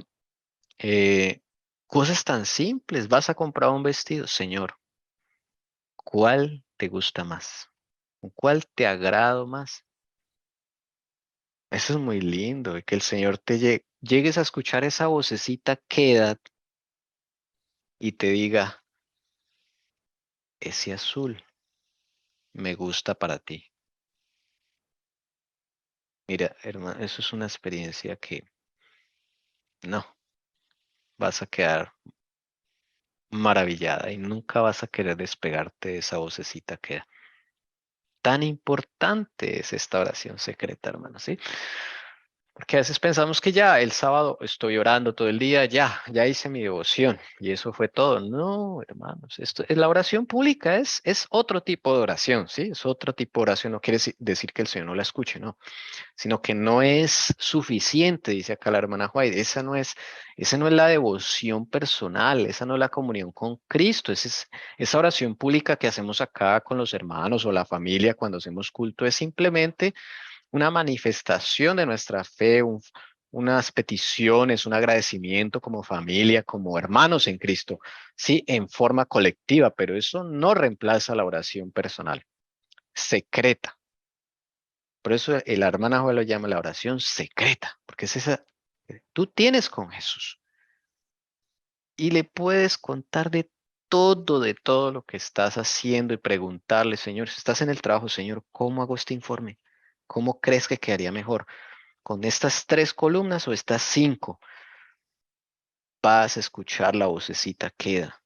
Eh, Cosas tan simples. Vas a comprar un vestido, Señor. ¿Cuál te gusta más? ¿Cuál te agrada más? Eso es muy lindo, y que el Señor te llegues a escuchar esa vocecita queda y te diga, ese azul me gusta para ti. Mira, hermano, eso es una experiencia que no, vas a quedar maravillada y nunca vas a querer despegarte de esa vocecita que da. Tan importante es esta oración secreta, hermano, ¿sí? Porque a veces pensamos que ya el sábado estoy orando todo el día, ya hice mi devoción y eso fue todo. No, hermanos, esto es la oración pública, es otro tipo de oración, ¿sí? Es otro tipo de oración, no quiere decir que el Señor no la escuche, no, sino que no es suficiente, dice acá la hermana White, esa no es la devoción personal, esa no es la comunión con Cristo, esa oración pública que hacemos acá con los hermanos o la familia cuando hacemos culto es simplemente una manifestación de nuestra fe, unas peticiones, un agradecimiento como familia, como hermanos en Cristo, sí, en forma colectiva, pero eso no reemplaza la oración personal, secreta. Por eso la hermana Joel lo llama la oración secreta, porque es esa que tú tienes con Jesús y le puedes contar de todo lo que estás haciendo y preguntarle, Señor, si estás en el trabajo, Señor, ¿cómo hago este informe? ¿Cómo crees que quedaría mejor? ¿Con estas 3 columnas o estas 5? Vas a escuchar la vocecita queda.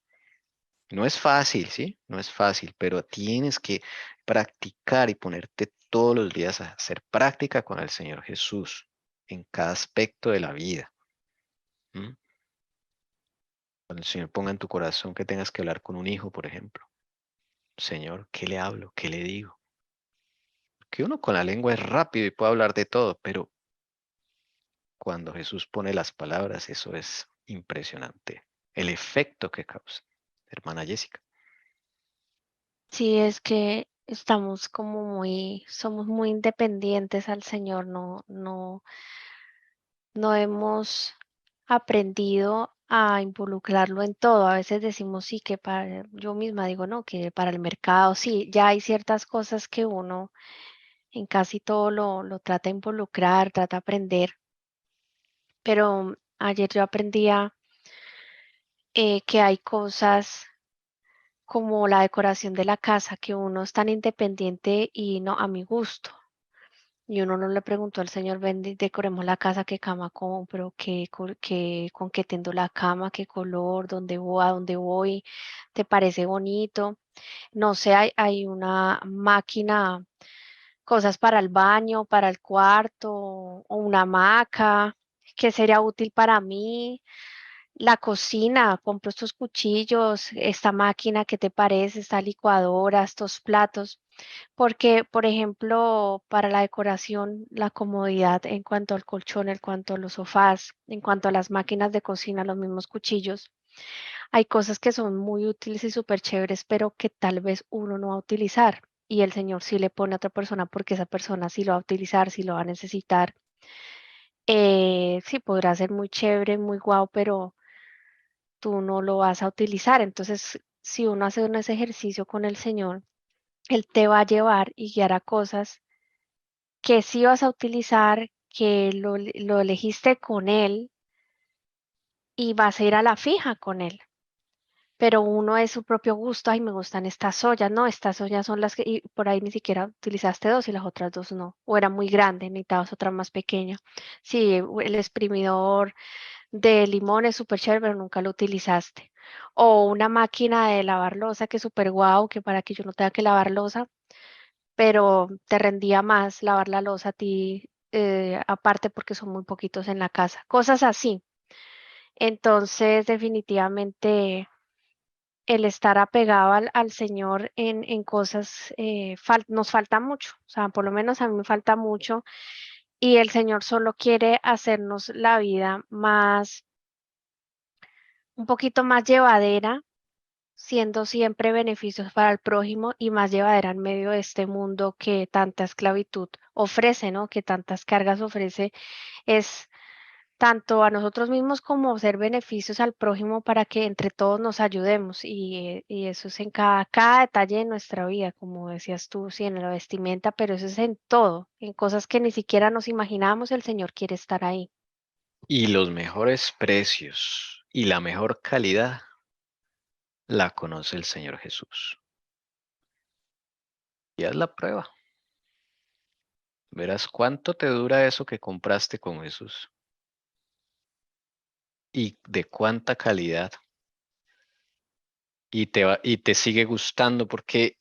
No es fácil, ¿sí? No es fácil, pero tienes que practicar y ponerte todos los días a hacer práctica con el Señor Jesús en cada aspecto de la vida. ¿Mm? Cuando el Señor ponga en tu corazón que tengas que hablar con un hijo, por ejemplo. Señor, ¿qué le hablo? ¿Qué le digo? Que uno con la lengua es rápido y puede hablar de todo, pero cuando Jesús pone las palabras, eso es impresionante. El efecto que causa. Hermana Jessica. Sí, es que estamos somos muy independientes al Señor, no hemos aprendido a involucrarlo en todo. A veces decimos sí que yo misma digo no, que para el mercado, sí, ya hay ciertas cosas que uno en casi todo lo trata de involucrar, trata de aprender, pero ayer yo aprendía que hay cosas como la decoración de la casa, que uno es tan independiente y no a mi gusto. Y uno no le preguntó al señor, ven, decoremos la casa, qué cama compro, con qué tendo la cama, qué color, dónde voy, a dónde voy, te parece bonito. No sé, hay una máquina, cosas para el baño, para el cuarto, o una hamaca, que sería útil para mí. La cocina, compro estos cuchillos, esta máquina, ¿qué te parece? Esta licuadora, estos platos. Porque, por ejemplo, para la decoración, la comodidad en cuanto al colchón, en cuanto a los sofás, en cuanto a las máquinas de cocina, los mismos cuchillos, hay cosas que son muy útiles y súper chéveres, pero que tal vez uno no va a utilizar. Y el Señor sí le pone a otra persona porque esa persona sí lo va a utilizar, sí lo va a necesitar. Sí, podrá ser muy chévere, muy guau, pero tú no lo vas a utilizar. Entonces, si uno hace ese ejercicio con el Señor, Él te va a llevar y guiar a cosas que sí vas a utilizar, que lo elegiste con Él y vas a ir a la fija con Él. Pero uno es su propio gusto, ay, me gustan estas ollas, no, estas ollas son las que, y por ahí ni siquiera utilizaste 2 y las otras 2 no, o era muy grande, necesitabas otra más pequeña. Sí, el exprimidor de limón es súper chévere, pero nunca lo utilizaste. O una máquina de lavar loza que es súper guau, que para que yo no tenga que lavar loza, pero te rendía más lavar la loza a ti, aparte porque son muy poquitos en la casa. Cosas así. Entonces, definitivamente, el estar apegado al Señor en cosas nos falta mucho. O sea, por lo menos a mí me falta mucho. Y el Señor solo quiere hacernos la vida un poquito más llevadera, siendo siempre beneficios para el prójimo y más llevadera en medio de este mundo que tanta esclavitud ofrece, ¿no? Que tantas cargas ofrece, es tanto a nosotros mismos como ser beneficios al prójimo para que entre todos nos ayudemos y eso es en cada detalle de nuestra vida, como decías tú, sí, en la vestimenta, pero eso es en todo, en cosas que ni siquiera nos imaginábamos, el Señor quiere estar ahí. Y los mejores precios y la mejor calidad la conoce el Señor Jesús. Y haz la prueba. Verás cuánto te dura eso que compraste con Jesús. Y de cuánta calidad. Y te sigue gustando porque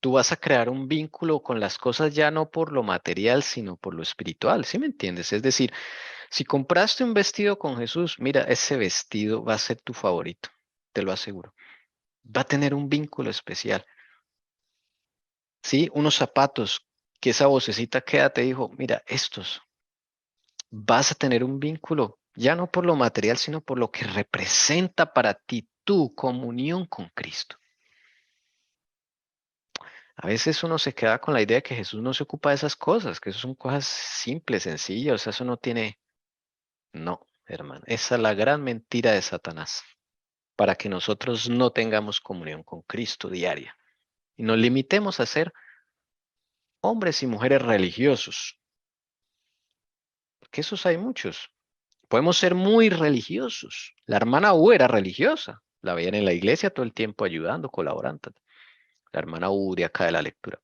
tú vas a crear un vínculo con las cosas ya no por lo material, sino por lo espiritual. ¿Sí me entiendes? Es decir, si compraste un vestido con Jesús, mira, ese vestido va a ser tu favorito. Te lo aseguro. Va a tener un vínculo especial. ¿Sí? Unos zapatos que esa vocecita queda te dijo, mira, estos, vas a tener un vínculo, ya no por lo material, sino por lo que representa para ti tu comunión con Cristo. A veces uno se queda con la idea de que Jesús no se ocupa de esas cosas, que eso son cosas simples, sencillas, o sea, eso no tiene, No, hermano. Esa es la gran mentira de Satanás. Para que nosotros no tengamos comunión con Cristo diaria. Y nos limitemos a ser hombres y mujeres religiosos. Porque esos hay muchos. Podemos ser muy religiosos. La hermana U era religiosa. La veían en la iglesia todo el tiempo ayudando, colaborando. La hermana U de acá de la lectura.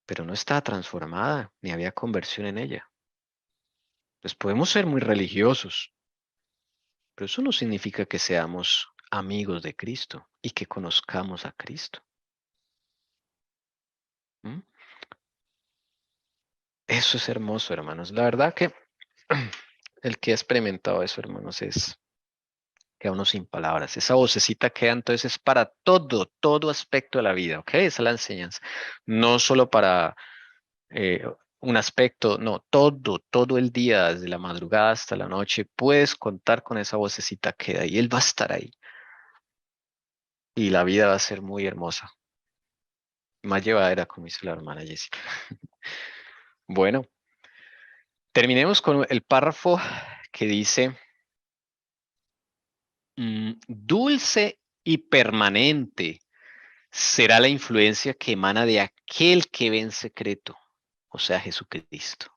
Pero no estaba transformada, ni había conversión en ella. Pues podemos ser muy religiosos, pero eso no significa que seamos amigos de Cristo y que conozcamos a Cristo. ¿Mm? Eso es hermoso, hermanos. La verdad que el que ha experimentado eso, hermanos, queda uno sin palabras. Esa vocecita queda entonces para todo aspecto de la vida, ¿ok? Esa es la enseñanza. No solo para eh, un aspecto, no, todo el día, desde la madrugada hasta la noche, puedes contar con esa vocecita queda y Él va a estar ahí. Y la vida va a ser muy hermosa. Más llevadera, como dice la hermana Jessica. Bueno, terminemos con el párrafo que dice, dulce y permanente será la influencia que emana de aquel que ve en secreto, o sea, Jesucristo,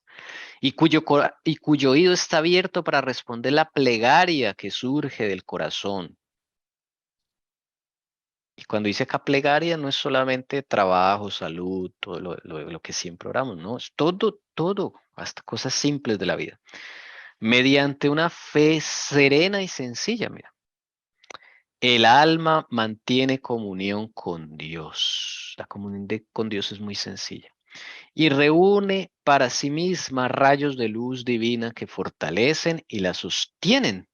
y cuyo oído está abierto para responder la plegaria que surge del corazón. Y cuando dice acá plegaria, no es solamente trabajo, salud, todo lo que siempre oramos, no, es todo, hasta cosas simples de la vida. Mediante una fe serena y sencilla, mira. El alma mantiene comunión con Dios. La comunión con Dios es muy sencilla. Y reúne para sí misma rayos de luz divina que fortalecen y la sostienen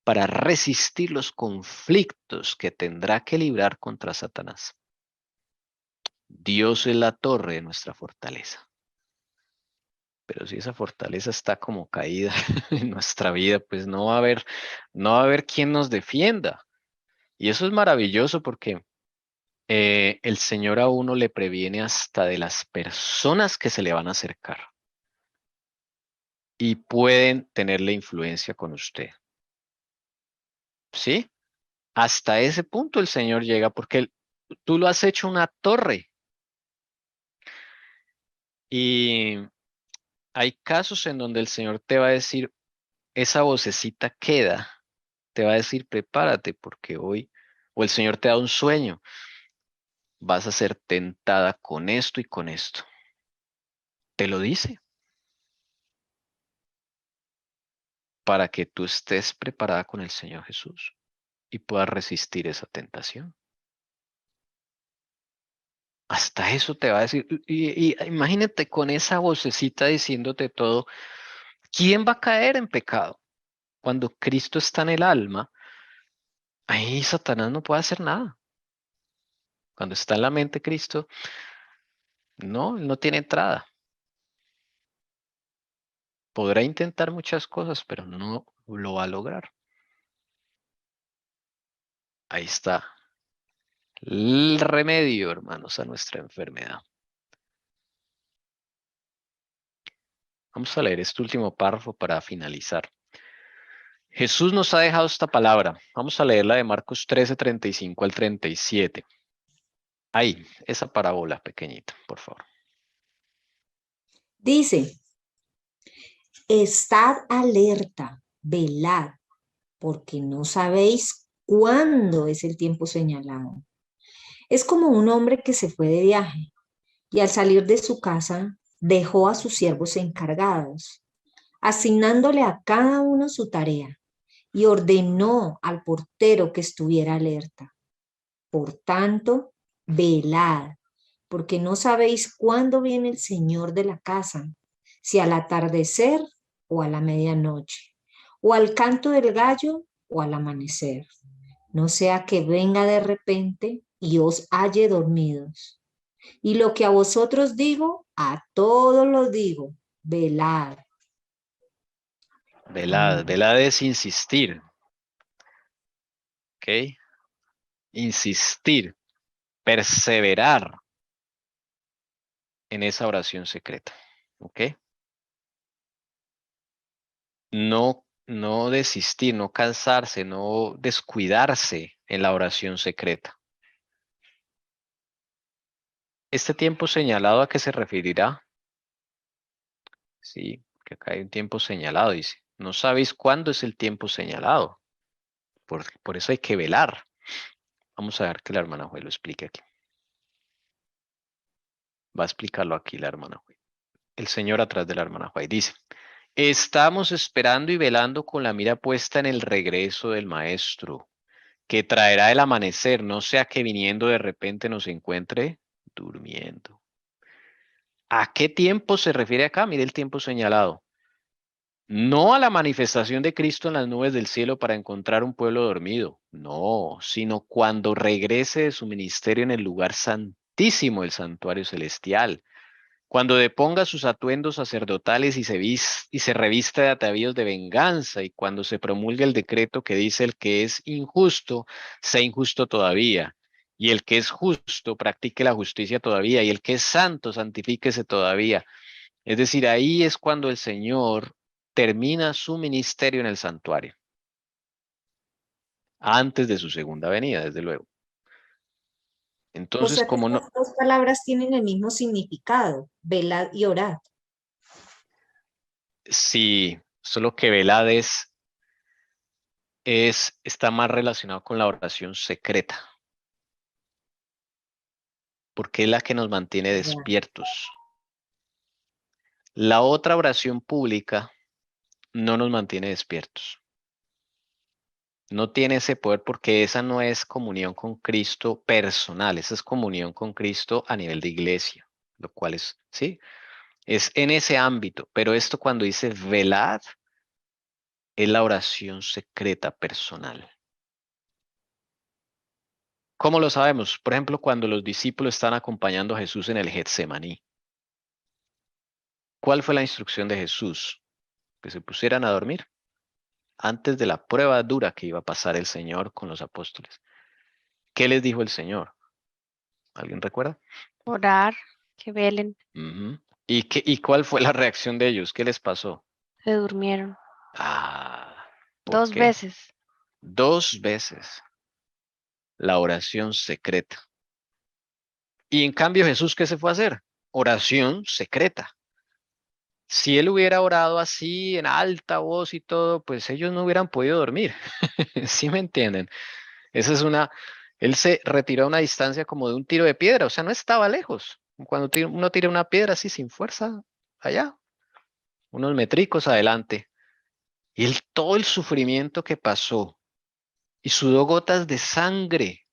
para resistir los conflictos que tendrá que librar contra Satanás. Dios es la torre de nuestra fortaleza. Pero si esa fortaleza está como caída en nuestra vida, pues no va a haber quien nos defienda. Y eso es maravilloso porque el Señor a uno le previene hasta de las personas que se le van a acercar y pueden tenerle influencia con usted. ¿Sí? Hasta ese punto el Señor llega porque tú lo has hecho una torre. Y hay casos en donde el Señor te va a decir, esa vocecita queda, te va a decir, prepárate porque hoy, o el Señor te da un sueño, vas a ser tentada con esto y con esto. Te lo dice para que tú estés preparada con el Señor Jesús y puedas resistir esa tentación. Hasta eso te va a decir. Y imagínate con esa vocecita diciéndote todo. ¿Quién va a caer en pecado? Cuando Cristo está en el alma, ahí Satanás no puede hacer nada. Cuando está en la mente Cristo, no, él no tiene entrada. Podrá intentar muchas cosas, pero no lo va a lograr. Ahí está el remedio, hermanos, a nuestra enfermedad. Vamos a leer este último párrafo para finalizar. Jesús nos ha dejado esta palabra. Vamos a leerla de Marcos 13, 35 al 37. Ahí, esa parábola pequeñita, por favor. Dice, estad alerta, velad, porque no sabéis cuándo es el tiempo señalado. Es como un hombre que se fue de viaje y al salir de su casa dejó a sus siervos encargados, asignándole a cada uno su tarea y ordenó al portero que estuviera alerta. Por tanto, velad, porque no sabéis cuándo viene el Señor de la casa, si al atardecer o a la medianoche, o al canto del gallo o al amanecer. No sea que venga de repente y os halle dormidos. Y lo que a vosotros digo, a todos lo digo, velad. Velad, velad es insistir. ¿Ok? Insistir, perseverar en esa oración secreta. ¿Ok? no desistir, no cansarse, no descuidarse en la oración secreta. ¿Este tiempo señalado a qué se referirá? Sí, que acá hay un tiempo señalado, dice. No sabéis cuándo es el tiempo señalado. Por eso hay que velar. Vamos a ver que la hermana Juez lo explique aquí. Va a explicarlo aquí la hermana Juez. El Señor atrás de la hermana Juez dice: estamos esperando y velando con la mira puesta en el regreso del Maestro, que traerá el amanecer, no sea que viniendo de repente nos encuentre durmiendo. ¿A qué tiempo se refiere acá? Mire el tiempo señalado. No a la manifestación de Cristo en las nubes del cielo para encontrar un pueblo dormido, no, sino cuando regrese de su ministerio en el lugar santísimo, el santuario celestial, cuando deponga sus atuendos sacerdotales y se revista de atavíos de venganza, y cuando se promulgue el decreto que dice: el que es injusto, sea injusto todavía, y el que es justo, practique la justicia todavía, y el que es santo, santifíquese todavía. Es decir, ahí es cuando el Señor termina su ministerio en el santuario, antes de su segunda venida, desde luego. O Entonces, sea que como no, estas dos palabras tienen el mismo significado, velad y orad. sí, solo que velad está más relacionado con la oración secreta, porque es la que nos mantiene Ya. despiertos. La otra oración pública no nos mantiene despiertos. No tiene ese poder porque esa no es comunión con Cristo personal, esa es comunión con Cristo a nivel de iglesia, lo cual es, sí, es en ese ámbito. Pero esto, cuando dice velad, es la oración secreta personal. ¿Cómo lo sabemos? Por ejemplo, cuando los discípulos están acompañando a Jesús en el Getsemaní. ¿Cuál fue la instrucción de Jesús? Que se pusieran a dormir antes de la prueba dura que iba a pasar el Señor con los apóstoles. ¿Qué les dijo el Señor? ¿Alguien recuerda? Orar, que velen, Ujú. ¿Y cuál fue la reacción de ellos? ¿Qué les pasó? se durmieron. Ah, ¿por 2 qué? veces. 2 veces la oración secreta. Y en cambio, Jesús, ¿qué se fue a hacer? Oración secreta. Si él hubiera orado así en alta voz y todo, pues ellos no hubieran podido dormir. ¿Sí me entienden? Esa es él se retiró a una distancia como de un tiro de piedra, o sea, no estaba lejos. Cuando uno tira una piedra así sin fuerza, allá, unos metricos adelante. Y todo el sufrimiento que pasó y sudó gotas de sangre,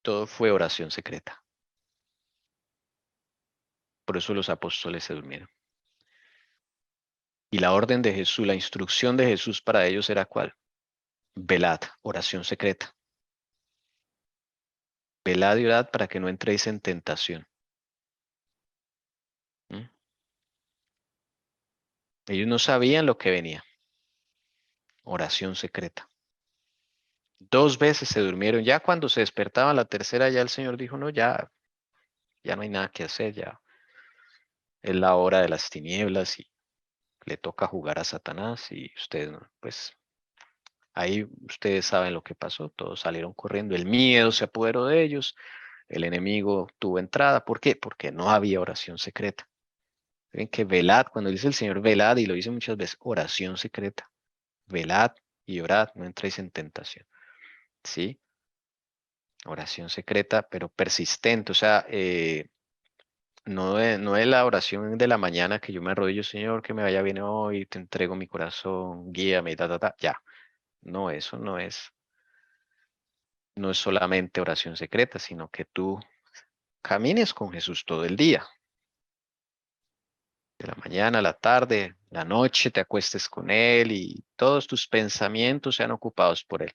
todo fue oración secreta. Por eso los apóstoles se durmieron. Y la orden de Jesús, la instrucción de Jesús para ellos era ¿cuál? Velad, oración secreta. Velad y orad para que no entréis en tentación. ¿Mm? Ellos no sabían lo que venía. Oración secreta. 2 veces se durmieron. Ya cuando se despertaban la tercera, ya el Señor dijo: no, ya no hay nada que hacer, ya es la hora de las tinieblas y le toca jugar a Satanás, y ustedes, pues ahí ustedes saben lo que pasó. Todos salieron corriendo, el miedo se apoderó de ellos, el enemigo tuvo entrada. ¿Por qué? Porque no había oración secreta. Ven que velad, cuando dice el Señor velad, y lo dice muchas veces, oración secreta. Velad y orad, no entréis en tentación. ¿Sí? Oración secreta, pero persistente. O sea, no es la oración de la mañana que yo me arrodillo: Señor, que me vaya bien hoy, te entrego mi corazón, guíame, ya. No, eso no es solamente oración secreta, sino que tú camines con Jesús todo el día. De la mañana a la tarde, la noche, te acuestes con Él y todos tus pensamientos sean ocupados por Él.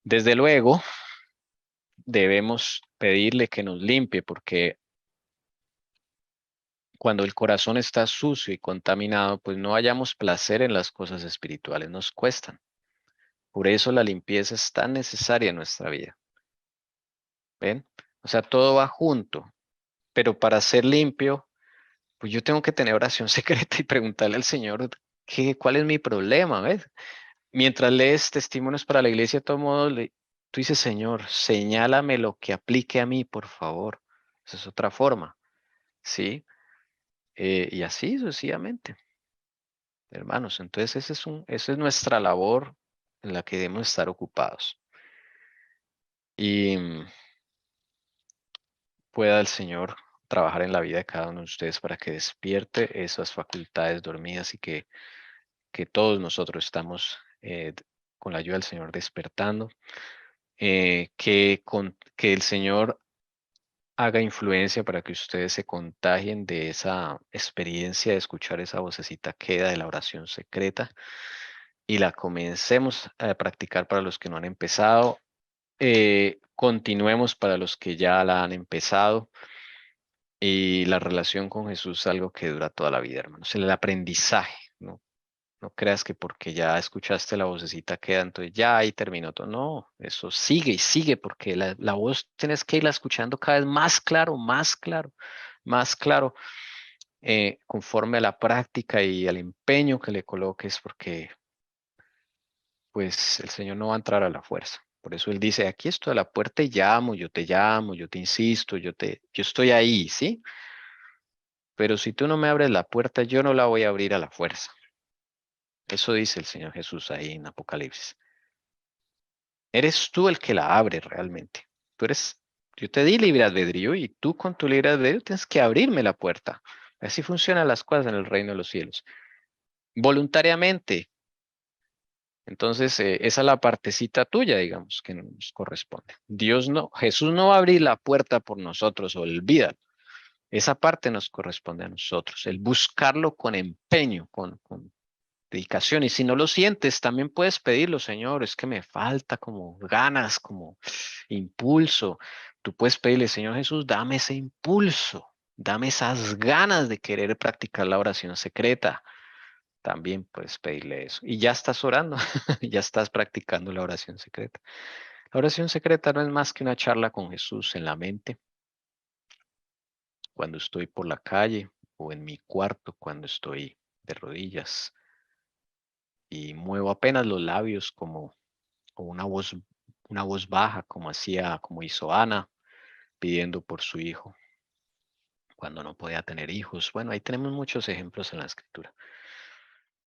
Desde luego, debemos pedirle que nos limpie, porque cuando el corazón está sucio y contaminado, pues no hallamos placer en las cosas espirituales, nos cuestan. Por eso la limpieza es tan necesaria en nuestra vida. ¿Ven? O sea, todo va junto, pero para ser limpio pues yo tengo que tener oración secreta y preguntarle al Señor cuál es mi problema, ¿ves? Mientras lees testimonios para la iglesia, de todo modo, tú dices, Señor, señálame lo que aplique a mí, por favor. Esa es otra forma, ¿sí? Y así sucesivamente, hermanos. Entonces, esa es nuestra labor en la que debemos estar ocupados. Y pueda el Señor trabajar en la vida de cada uno de ustedes para que despierte esas facultades dormidas y que todos nosotros estamos con la ayuda del Señor despertando. Que el Señor haga influencia para que ustedes se contagien de esa experiencia de escuchar esa vocecita queda de la oración secreta y la comencemos a practicar para los que no han empezado. Continuemos para los que ya la han empezado. Y la relación con Jesús es algo que dura toda la vida, hermanos. El aprendizaje, ¿no? No creas que porque ya escuchaste la vocecita queda, entonces ya ahí terminó todo. No, eso sigue y sigue porque la voz tienes que irla escuchando cada vez más claro, más claro, más claro, conforme a la práctica y al empeño que le coloques, porque pues el Señor no va a entrar a la fuerza. Por eso Él dice, aquí estoy a la puerta y llamo, yo te insisto, yo estoy ahí, ¿sí? Pero si tú no me abres la puerta, yo no la voy a abrir a la fuerza. Eso dice el Señor Jesús ahí en Apocalipsis. Eres tú el que la abre realmente. Yo te di libre albedrío y tú con tu libre albedrío tienes que abrirme la puerta. Así funcionan las cosas en el reino de los cielos. Voluntariamente. Entonces, esa es la partecita tuya, digamos, que nos corresponde. Jesús no va a abrir la puerta por nosotros, olvídalo. Esa parte nos corresponde a nosotros. El buscarlo con empeño, con dedicación. Y si no lo sientes, también puedes pedirlo, Señor, es que me falta como ganas, como impulso. Tú puedes pedirle, Señor Jesús, dame ese impulso, dame esas ganas de querer practicar la oración secreta. También puedes pedirle eso. Y ya estás orando, ya estás practicando la oración secreta. La oración secreta no es más que una charla con Jesús en la mente. Cuando estoy por la calle o en mi cuarto, cuando estoy de rodillas y muevo apenas los labios como una voz baja, como hizo Ana, pidiendo por su hijo cuando no podía tener hijos. Bueno, ahí tenemos muchos ejemplos en la escritura.